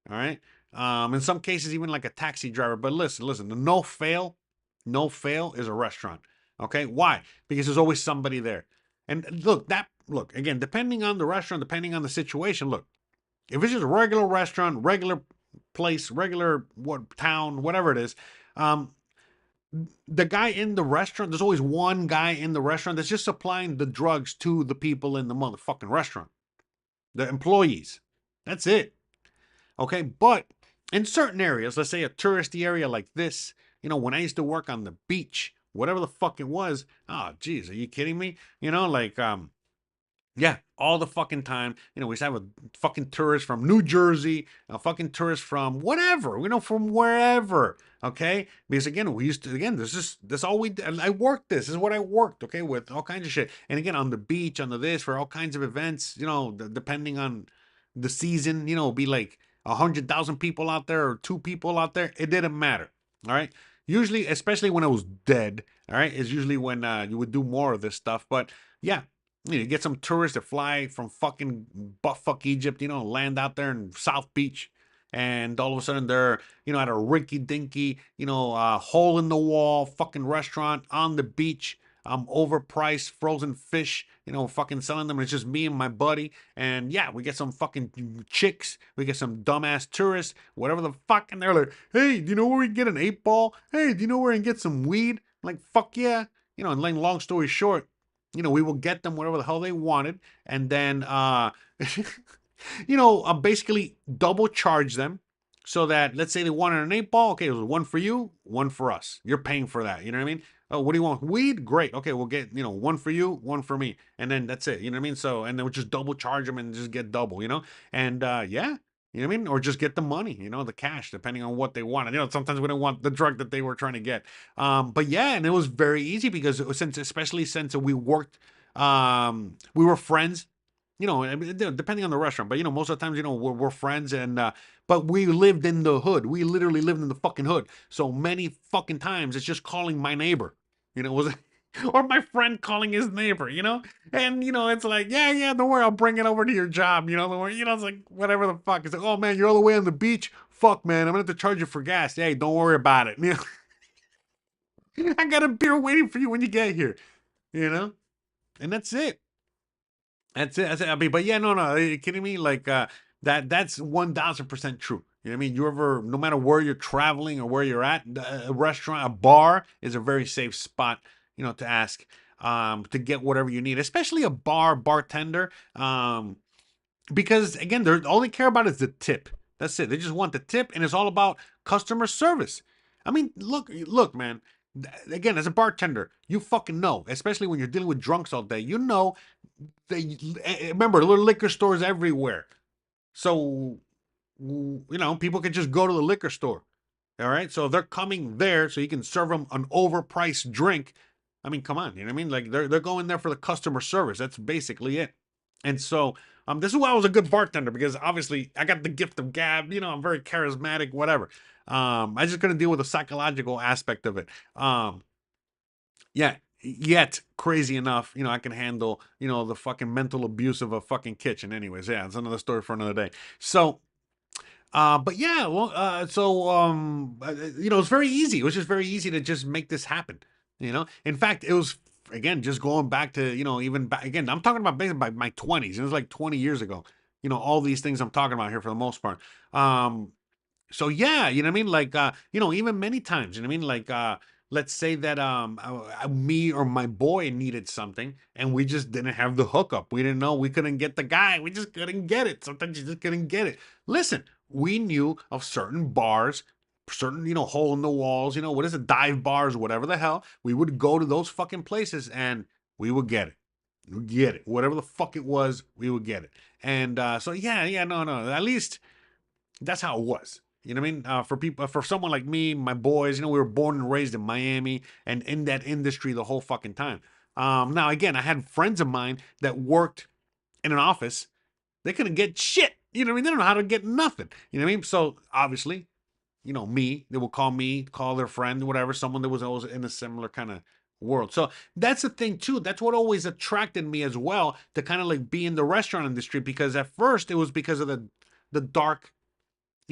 All right. In some cases, even like a taxi driver. But listen, the no fail is a restaurant. Okay. Why? Because there's always somebody there. And look, again, depending on the restaurant, depending on the situation, look, if it's just a regular restaurant, regular place, regular town, whatever it is, the guy in the restaurant, there's always one guy in the restaurant that's just supplying the drugs to the people in the motherfucking restaurant, the employees. That's it. Okay. But in certain areas, let's say a touristy area like this, when I used to work on the beach, whatever the fuck it was, oh, geez, are you kidding me? Yeah, all the fucking time. We used to have a fucking tourist from New Jersey, a fucking tourist from whatever, from wherever. Okay, because again, this all we did. I worked this. This is what I worked. Okay, with all kinds of shit. And again, on the beach, on this, for all kinds of events. Depending on the season, be like 100,000 people out there or 2 people out there. It didn't matter. All right. Usually, especially when I was dead, all right, is usually when you would do more of this stuff. But yeah, you get some tourists that fly from fucking buttfuck Egypt, land out there in South Beach, and all of a sudden they're, at a rinky dinky, hole in the wall fucking restaurant on the beach. Overpriced frozen fish, fucking selling them. It's just me and my buddy. And yeah, we get some fucking chicks. We get some dumbass tourists, whatever the fuck. And they're like, hey, do you know where we can get an 8-ball? Hey, do you know where we can get some weed? I'm like, fuck yeah. And like, long story short, we will get them whatever the hell they wanted. And then, basically double charge them so that, let's say they wanted an 8-ball. Okay, it was one for you, one for us. You're paying for that. You know what I mean? Oh, what do you want? Weed? Great. Okay, we'll get, one for you, one for me. And then that's it. You know what I mean? So, and then we'll just double charge them and just get double, And yeah, you know what I mean? Or just get the money, the cash, depending on what they wanted. Sometimes we don't want the drug that they were trying to get. But yeah, and it was very easy because especially since we worked, we were friends, depending on the restaurant, but most of the times, we're friends, and but we lived in the hood. We literally lived in the fucking hood. So many fucking times it's just calling my neighbor, was or my friend calling his neighbor, and it's like, yeah, don't worry, I'll bring it over to your job, don't worry, it's like whatever the fuck. It's like, oh man, you're all the way on the beach. Fuck man, I'm gonna have to charge you for gas. Hey, don't worry about it. I got a beer waiting for you when you get here, and that's it. That's it. That's it. I mean, but yeah, no, are you kidding me? Like that's 1,000% true. You know what I mean? You ever, no matter where you're traveling or where you're at, a restaurant, a bar is a very safe spot, to ask to get whatever you need, especially a bartender. Because again, they're all they care about is the tip. That's it. They just want the tip, and it's all about customer service. I mean, look, man. Again, as a bartender, you fucking know, especially when you're dealing with drunks all day. They remember little liquor stores everywhere, so people can just go to the liquor store. All right, so if they're coming there, so you can serve them an overpriced drink. I mean, come on, you know what I mean? Like they're going there for the customer service. That's basically it. And so this is why I was a good bartender, because obviously I got the gift of gab. I'm very charismatic, whatever. I just couldn't deal with the psychological aspect of it. Yeah. Yet crazy enough, I can handle, the fucking mental abuse of a fucking kitchen. Anyways, yeah, it's another story for another day. So, but yeah, well, it's very easy. It was just very easy to just make this happen. In fact, it was, again, just going back to, even back again, I'm talking about basically by my 20s. It was like 20 years ago. All these things I'm talking about here for the most part. So yeah, you know what I mean? Like, even many times, you know what I mean? Like, let's say that me or my boy needed something and we just didn't have the hookup. We didn't know, we couldn't get the guy. We just couldn't get it. Sometimes you just couldn't get it. Listen, we knew of certain bars, certain, hole in the walls, what is it, dive bars, whatever the hell. We would go to those fucking places and we would get it. We get it. Whatever the fuck it was, we would get it. And so yeah, no. At least that's how it was. You know what I mean? For people, for someone like me, my boys, we were born and raised in Miami and in that industry the whole fucking time. Now, again, I had friends of mine that worked in an office. They couldn't get shit. You know what I mean? They don't know how to get nothing. You know what I mean? So obviously, they will call their friend, whatever, someone that was always in a similar kind of world. So that's the thing too. That's what always attracted me as well, to kind of like be in the restaurant industry, because at first it was because of the dark.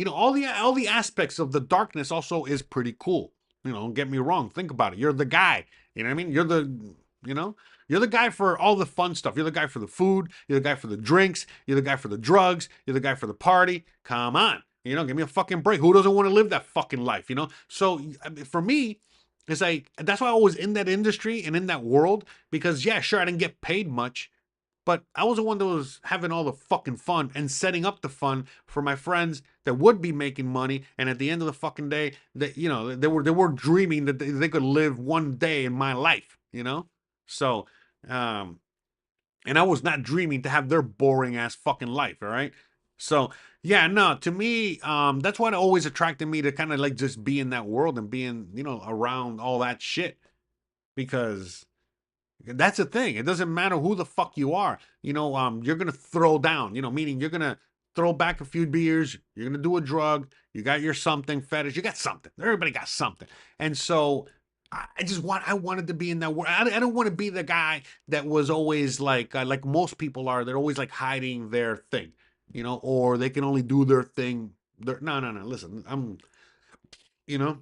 All the aspects of the darkness also is pretty cool. Don't get me wrong. Think about it. You're the guy. You know what I mean? You're the guy for all the fun stuff. You're the guy for the food. You're the guy for the drinks. You're the guy for the drugs. You're the guy for the party. Come on. Give me a fucking break. Who doesn't want to live that fucking life? So for me, it's like, that's why I was in that industry and in that world, because yeah, sure, I didn't get paid much, but I was the one that was having all the fucking fun and setting up the fun for my friends that would be making money. And at the end of the fucking day, they were dreaming that they could live one day in my life, So, and I was not dreaming to have their boring ass fucking life. All right. So yeah, no, to me, that's what always attracted me to kind of like just be in that world and being, around all that shit, because that's the thing. It doesn't matter who the fuck you are. You're going to throw down, meaning you're going to throw back a few beers. You're gonna do a drug. You got your something fetish. You got something. Everybody got something. And so I wanted to be in that world. I don't want to be the guy that was always like most people are. They're always like hiding their thing, or they can only do their thing. No, no, no. Listen, you know,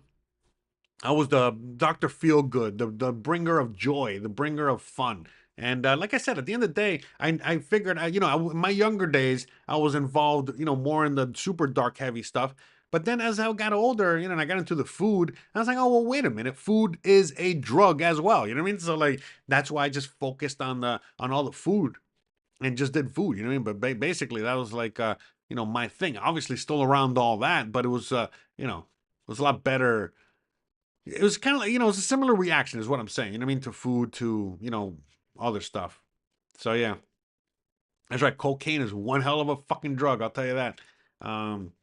I was the Dr. Feelgood, the bringer of joy, the bringer of fun. And like I said, at the end of the day, I figured, in my younger days, I was involved, more in the super dark, heavy stuff. But then as I got older, and I got into the food, I was like, oh, well, wait a minute. Food is a drug as well. You know what I mean? So like, that's why I just focused on all the food and just did food. You know what I mean? But basically that was like, my thing. Obviously still around all that, but it was, it was a lot better. It was kind of like, it was a similar reaction is what I'm saying. You know what I mean? To food, to, other stuff. So yeah, that's right. Cocaine is one hell of a fucking drug. I'll tell you that. Um,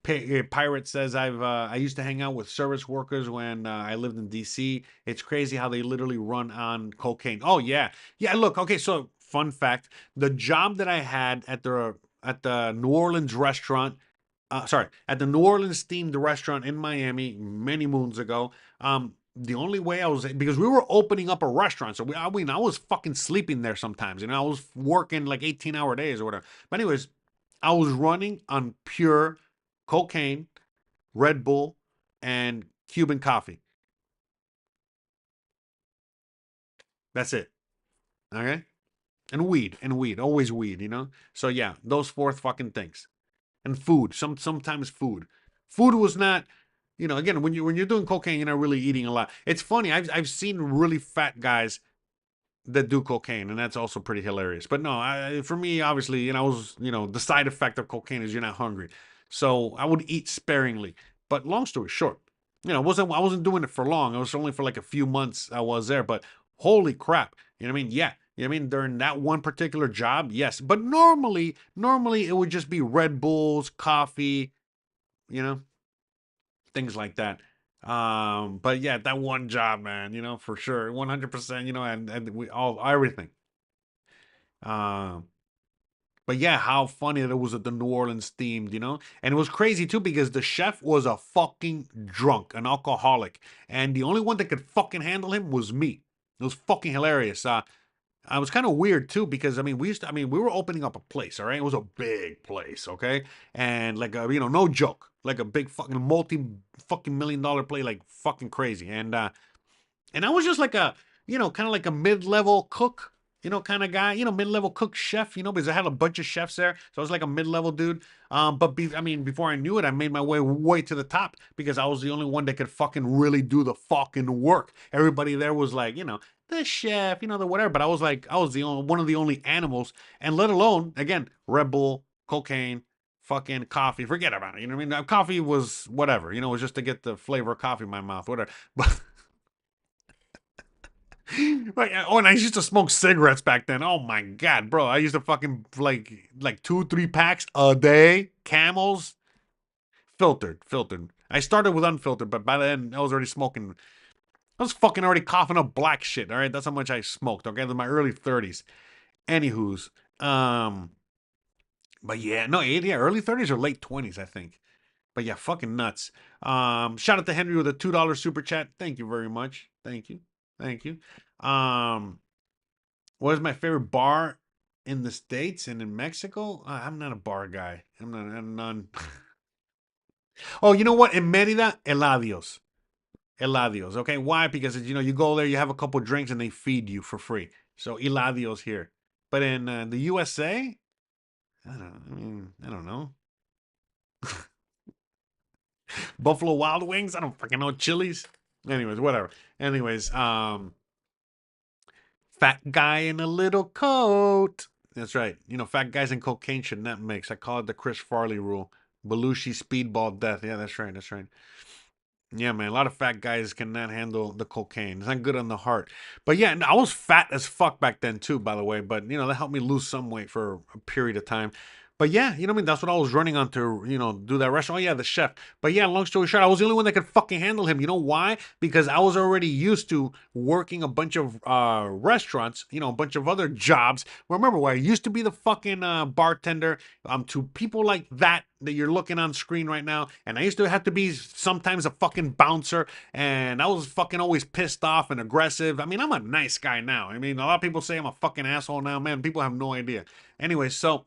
Pirate says I used to hang out with service workers when I lived in DC. It's crazy how they literally run on cocaine. Oh yeah, yeah. Look, okay. So fun fact: the job that I had at the New Orleans restaurant, sorry, at the New Orleans themed restaurant in Miami many moons ago. The only way I was, because we were opening up a restaurant, so I mean, I was fucking sleeping there sometimes. I was working like 18-hour days or whatever. But anyways, I was running on pure cocaine, Red Bull, and Cuban coffee. That's it. Okay? And weed, always weed. So yeah, those four fucking things. And food, sometimes food. Food was not, again, when you're doing cocaine, you're not really eating a lot. It's funny, I've seen really fat guys that do cocaine, and that's also pretty hilarious. But no, for me, obviously, the side effect of cocaine is you're not hungry, so I would eat sparingly. But long story short, I wasn't doing it for long. It was only for like a few months I was there. But holy crap, you know what I mean? Yeah, you know what I mean? During that one particular job, yes. But normally it would just be Red Bulls, coffee, you know, things like that. But yeah, that one job, man, for sure, 100%, and we all everything. Um, but yeah, how funny that it was at the New Orleans themed, and it was crazy too because the chef was a fucking drunk, an alcoholic, and the only one that could fucking handle him was me. It was fucking hilarious. I was kind of weird too because we were opening up a place, all right? It was a big place, okay? And like no joke, like a big fucking multi fucking $1 million play, like fucking crazy. And I was just like kind of like a mid-level cook, kind of guy, mid-level cook chef, because I had a bunch of chefs there. So I was like a mid-level dude. But before I knew it, I made my way to the top because I was the only one that could fucking really do the fucking work. Everybody there was like, the chef, the whatever. But I was like, I was one of the only animals, and let alone, again, Red Bull, cocaine, fucking coffee. Forget about it. You know what I mean? Coffee was whatever. It was just to get the flavor of coffee in my mouth, whatever. But and I used to smoke cigarettes back then. Oh my god, bro! I used to fucking like 2-3 packs a day. Camels, filtered. I started with unfiltered, but by then I was already smoking. I was fucking already coughing up black shit. All right, that's how much I smoked. Okay, in my early 30s. Anywho's, but yeah, no, yeah, early 30s or late 20s, I think. But yeah, fucking nuts. Shout out to Henry with a $2 super chat. Thank you very much. Thank you. What is my favorite bar in the States and in Mexico? I'm not a bar guy. I'm none. Oh, you know what? In Merida, Eladios. Eladios. Okay, why? Because you go there, you have a couple drinks, and they feed you for free. So Eladios here. But in the USA, I don't know. Buffalo Wild Wings. I don't fucking know. Chili's. Anyways, whatever. Anyways, fat guy in a little coat. That's right. Fat guys and cocaine should not mix. I call it the Chris Farley rule. Belushi speedball death. Yeah, that's right. Yeah, man. A lot of fat guys cannot handle the cocaine. It's not good on the heart. But yeah, I was fat as fuck back then too, by the way. But that helped me lose some weight for a period of time. But yeah, you know what I mean? That's what I was running on to, do that restaurant. Oh, yeah, the chef. But yeah, long story short, I was the only one that could fucking handle him. You know why? Because I was already used to working a bunch of restaurants, a bunch of other jobs. Remember, where I used to be the fucking bartender to people like that you're looking on screen right now. And I used to have to be sometimes a fucking bouncer. And I was fucking always pissed off and aggressive. I mean, I'm a nice guy now. I mean, a lot of people say I'm a fucking asshole now. Man, people have no idea. Anyway, so...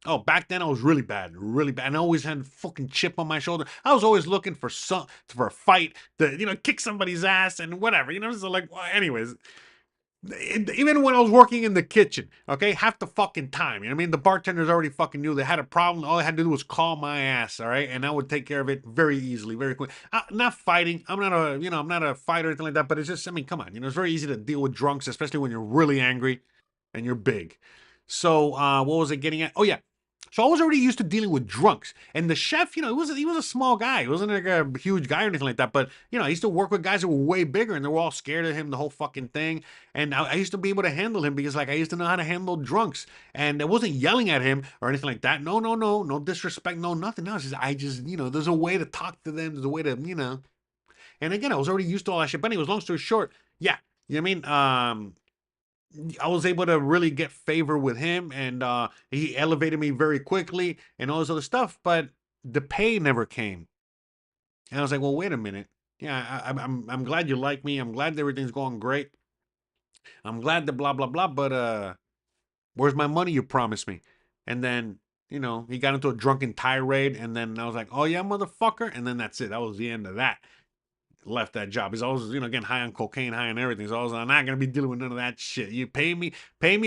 Oh, back then I was really bad, really bad. And I always had a fucking chip on my shoulder. I was always looking for a fight to, kick somebody's ass and whatever. So like, well, anyways, even when I was working in the kitchen, okay, half the fucking time, you know what I mean? The bartenders already fucking knew they had a problem. All I had to do was call my ass, all right, and I would take care of it very easily, very quick. Not fighting. I'm not a fighter or anything like that. But it's just, I mean, come on, it's very easy to deal with drunks, especially when you're really angry and you're big. So, what was I getting at? Oh yeah. So I was already used to dealing with drunks, and the chef, he was a small guy. He wasn't like a huge guy or anything like that. But I used to work with guys who were way bigger, and they were all scared of him, the whole fucking thing. And I used to be able to handle him because, like, I used to know how to handle drunks, and I wasn't yelling at him or anything like that. No disrespect, no nothing else. I just, there's a way to talk to them. There's a way to, And again, I was already used to all that shit. But anyways, long story short, yeah, you know what I mean. I was able to really get favor with him, and he elevated me very quickly and all this other stuff, but the pay never came. And I was like, well, wait a minute. Yeah, I'm glad you like me. I'm glad everything's going great. I'm glad that blah blah blah, but where's my money you promised me? And then he got into a drunken tirade, and then I was like, oh yeah, motherfucker, and then that's it. That was the end of that. Left that job. He's always, getting high on cocaine, high on everything. So I was like, I'm not gonna be dealing with none of that shit. You pay me,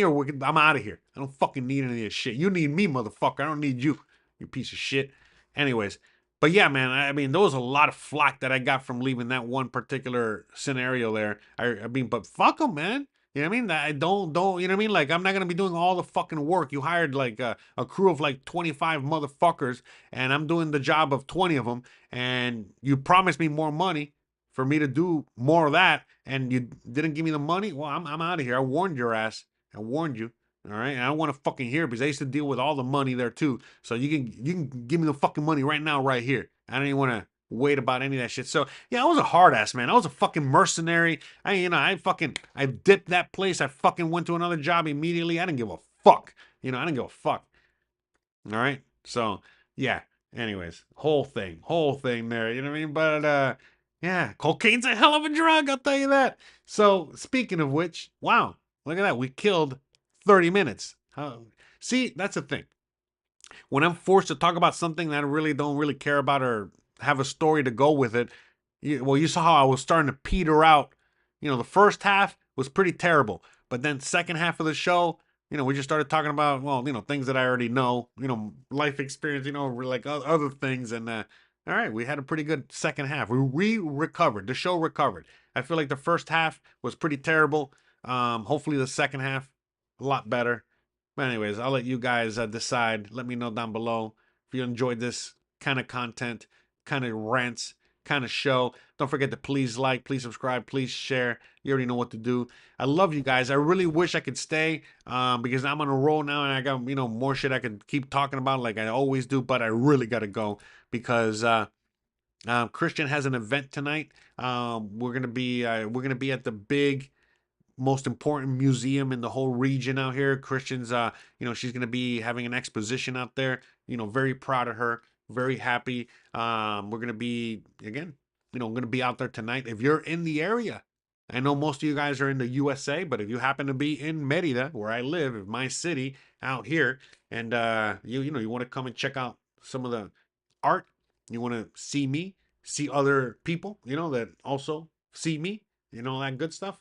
or I'm out of here. I don't fucking need any of this shit. You need me, motherfucker. I don't need you, you piece of shit. Anyways, but yeah, man. I mean, there was a lot of flack that I got from leaving that one particular scenario there. I mean, but fuck them, man. You know what I mean? I don't, you know what I mean? Like, I'm not gonna be doing all the fucking work. You hired like a crew of like 25 motherfuckers, and I'm doing the job of 20 of them, and you promised me more money for me to do more of that, and you didn't give me the money. Well, I'm out of here. I warned your ass. I warned you. All right, and I don't want to fucking hear it because I used to deal with all the money there too. So you can give me the fucking money right now, right here. I don't even want to wait about any of that shit. So yeah, I was a hard ass, man. I was a fucking mercenary. I dipped that place. I fucking went to another job immediately. I didn't give a fuck. I didn't give a fuck. All right. So yeah. Anyways, whole thing there. You know what I mean? But yeah, cocaine's a hell of a drug, I'll tell you that. So, speaking of which, wow, look at that. We killed 30 minutes. See, that's the thing. When I'm forced to talk about something that I really don't care about or have a story to go with it, you saw how I was starting to peter out. The first half was pretty terrible, but then second half of the show, we just started talking about, well, things that I already know, life experience, like other things, and all right, we had a pretty good second half. We recovered. The show recovered. I feel like the first half was pretty terrible. Hopefully the second half, a lot better. But anyways, I'll let you guys decide. Let me know down below if you enjoyed this kind of content, kind of rants, kind of show. Don't forget to please like, please subscribe, please share. You already know what to do. I love you guys. I really wish I could stay because I'm on a roll now and I got, more shit I could keep talking about like I always do, but I really got to go because Christian has an event tonight. We're gonna be at the big, most important museum in the whole region out here. Christian's, she's gonna be having an exposition out there. Very proud of her. Very happy. We're gonna be again. Gonna be out there tonight. If you're in the area, I know most of you guys are in the USA, but if you happen to be in Merida, where I live, in my city out here, and you want to come and check out some of the art, you want to see me, see other people, that also see me, that good stuff,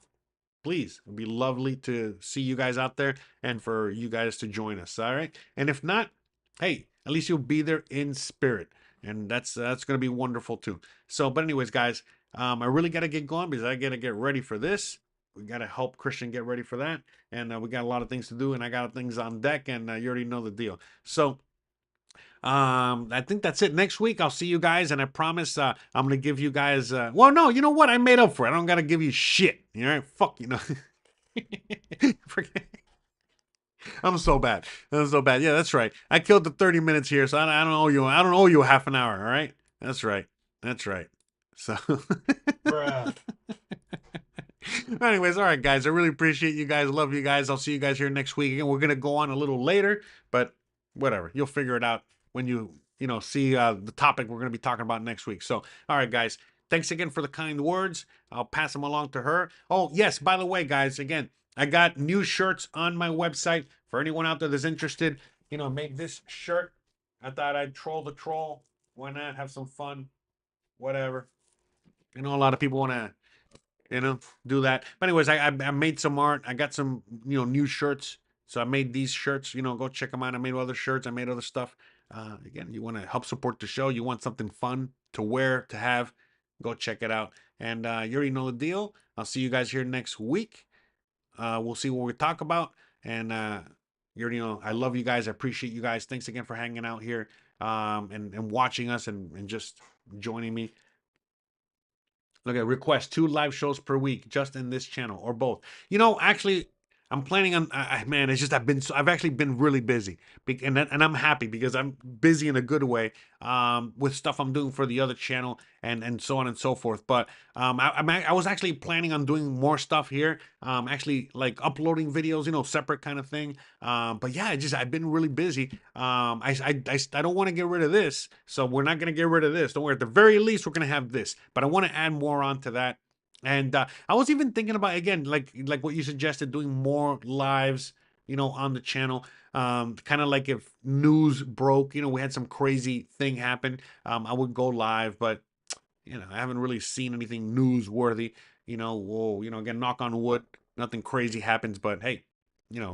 please, it'd be lovely to see you guys out there and for you guys to join us. All right. And if not, hey, at least you'll be there in spirit. And that's going to be wonderful too. So, but anyways, guys, I really got to get going because I got to get ready for this. We got to help Christian get ready for that. And we got a lot of things to do and I got things on deck and you already know the deal. So, I think that's it. Next week I'll see you guys, and I promise I'm gonna give you guys. Well, no, you know what? I made up for it. I don't gotta give you shit. All right, fuck you know. Forget. I'm so bad. I'm so bad. Yeah, that's right. I killed the 30 minutes here, so I don't owe you. I don't owe you a half an hour. All right. That's right. That's right. So. Bruh. Anyways, all right, guys. I really appreciate you guys. Love you guys. I'll see you guys here next week. Again, we're gonna go on a little later, but whatever. You'll figure it out when you see the topic we're gonna be talking about next week. So, all right, guys. Thanks again for the kind words. I'll pass them along to her. Oh, yes. By the way, guys, again, I got new shirts on my website for anyone out there that's interested. Made this shirt. I thought I'd troll the troll. Why not have some fun? Whatever. A lot of people want to do that. But anyways, I made some art. I got some, new shirts. So I made these shirts, go check them out. I made other shirts. I made other stuff. Again, you want to help support the show. You want something fun to wear, to have, go check it out. And you already know the deal. I'll see you guys here next week. We'll see what we talk about. And you already know, I love you guys. I appreciate you guys. Thanks again for hanging out here and watching us and just joining me. Look at request 2 live shows per week just in this channel or both. Actually, I'm planning on. Man, it's just I've actually been really busy, and I'm happy because I'm busy in a good way with stuff I'm doing for the other channel and so on and so forth. But I was actually planning on doing more stuff here. Actually, like uploading videos, separate kind of thing. But yeah, I've been really busy. I don't want to get rid of this, so we're not gonna get rid of this. Don't worry. At the very least, we're gonna have this, but I want to add more onto that. And I was even thinking about, again, like what you suggested, doing more lives, on the channel. Kind of like if news broke, we had some crazy thing happen, I would go live, but I haven't really seen anything newsworthy. Again, knock on wood, nothing crazy happens, but hey,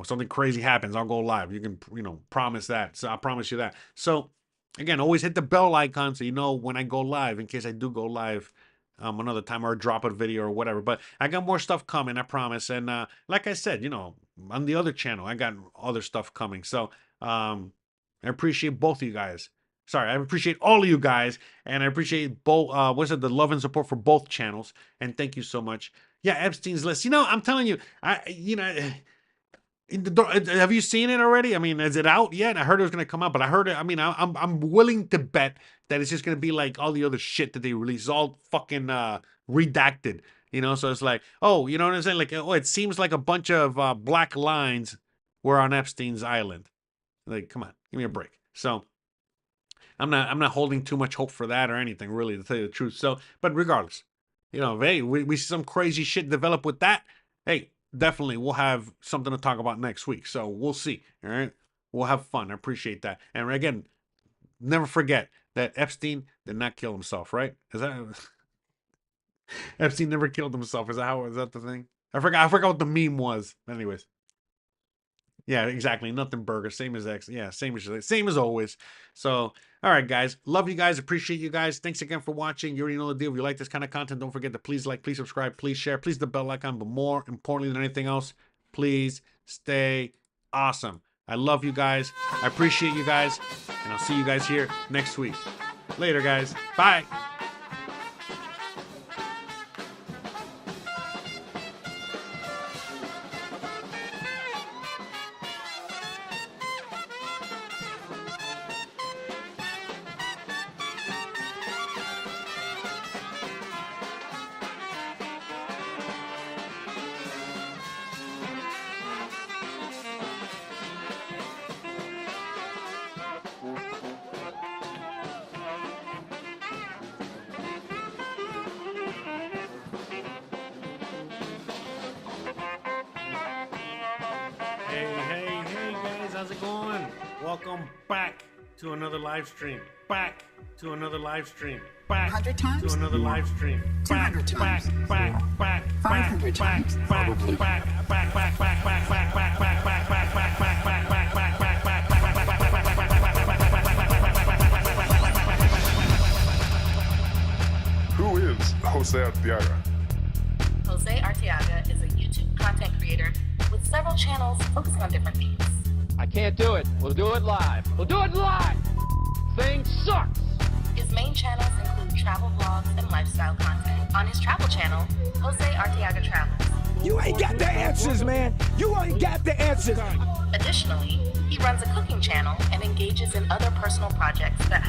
something crazy happens, I'll go live. You can, promise that. So I promise you that. So again, always hit the bell icon so you know when I go live, in case I do go live another time or drop a video or whatever. But I got more stuff coming, I promise. And like I said, on the other channel, I got other stuff coming. So I appreciate both of you guys. Sorry, I appreciate all of you guys, and I appreciate both. The love and support for both channels. And thank you so much. Yeah, Epstein's List. I'm telling you, have you seen it already? I mean, is it out yet? I heard it was going to come out, but I heard it. I mean, I'm willing to bet that it's just going to be like all the other shit that they release, all fucking redacted, So it's like, oh, you know what I'm saying? Like, oh, it seems like a bunch of black lines were on Epstein's island. Like, come on, give me a break. So I'm not holding too much hope for that or anything, really, to tell you the truth. So, but regardless, hey, we see some crazy shit develop with that. Hey, definitely we'll have something to talk about next week. So we'll see. All right. We'll have fun. I appreciate that. And again, never forget that Epstein did not kill himself, right? Is that Epstein never killed himself? Is that the thing? I forgot what the meme was. Anyways. Yeah, exactly. Nothing burger. Same as X. Yeah, same as always. So, all right, guys. Love you guys. Appreciate you guys. Thanks again for watching. You already know the deal. If you like this kind of content, don't forget to please like, please subscribe, please share, please the bell icon. But more importantly than anything else, please stay awesome. I love you guys. I appreciate you guys. And I'll see you guys here next week. Later, guys. Bye. Hey guys, how's it going? Welcome back to another live stream. Back to another live stream. Back 100 times? to another live stream. 200 times? Back. 500 times? Probably. Who is Jose Arteaga? Jose Arteaga is a YouTube content creator with several channels focusing on different themes. I can't do it. We'll do it live. We'll do it live. Thing sucks. His main channels include travel vlogs and lifestyle content. On his travel channel, Jose Arteaga Travels, You ain't got the answers, man. You ain't got the answers. Additionally, he runs a cooking channel and engages in other personal projects that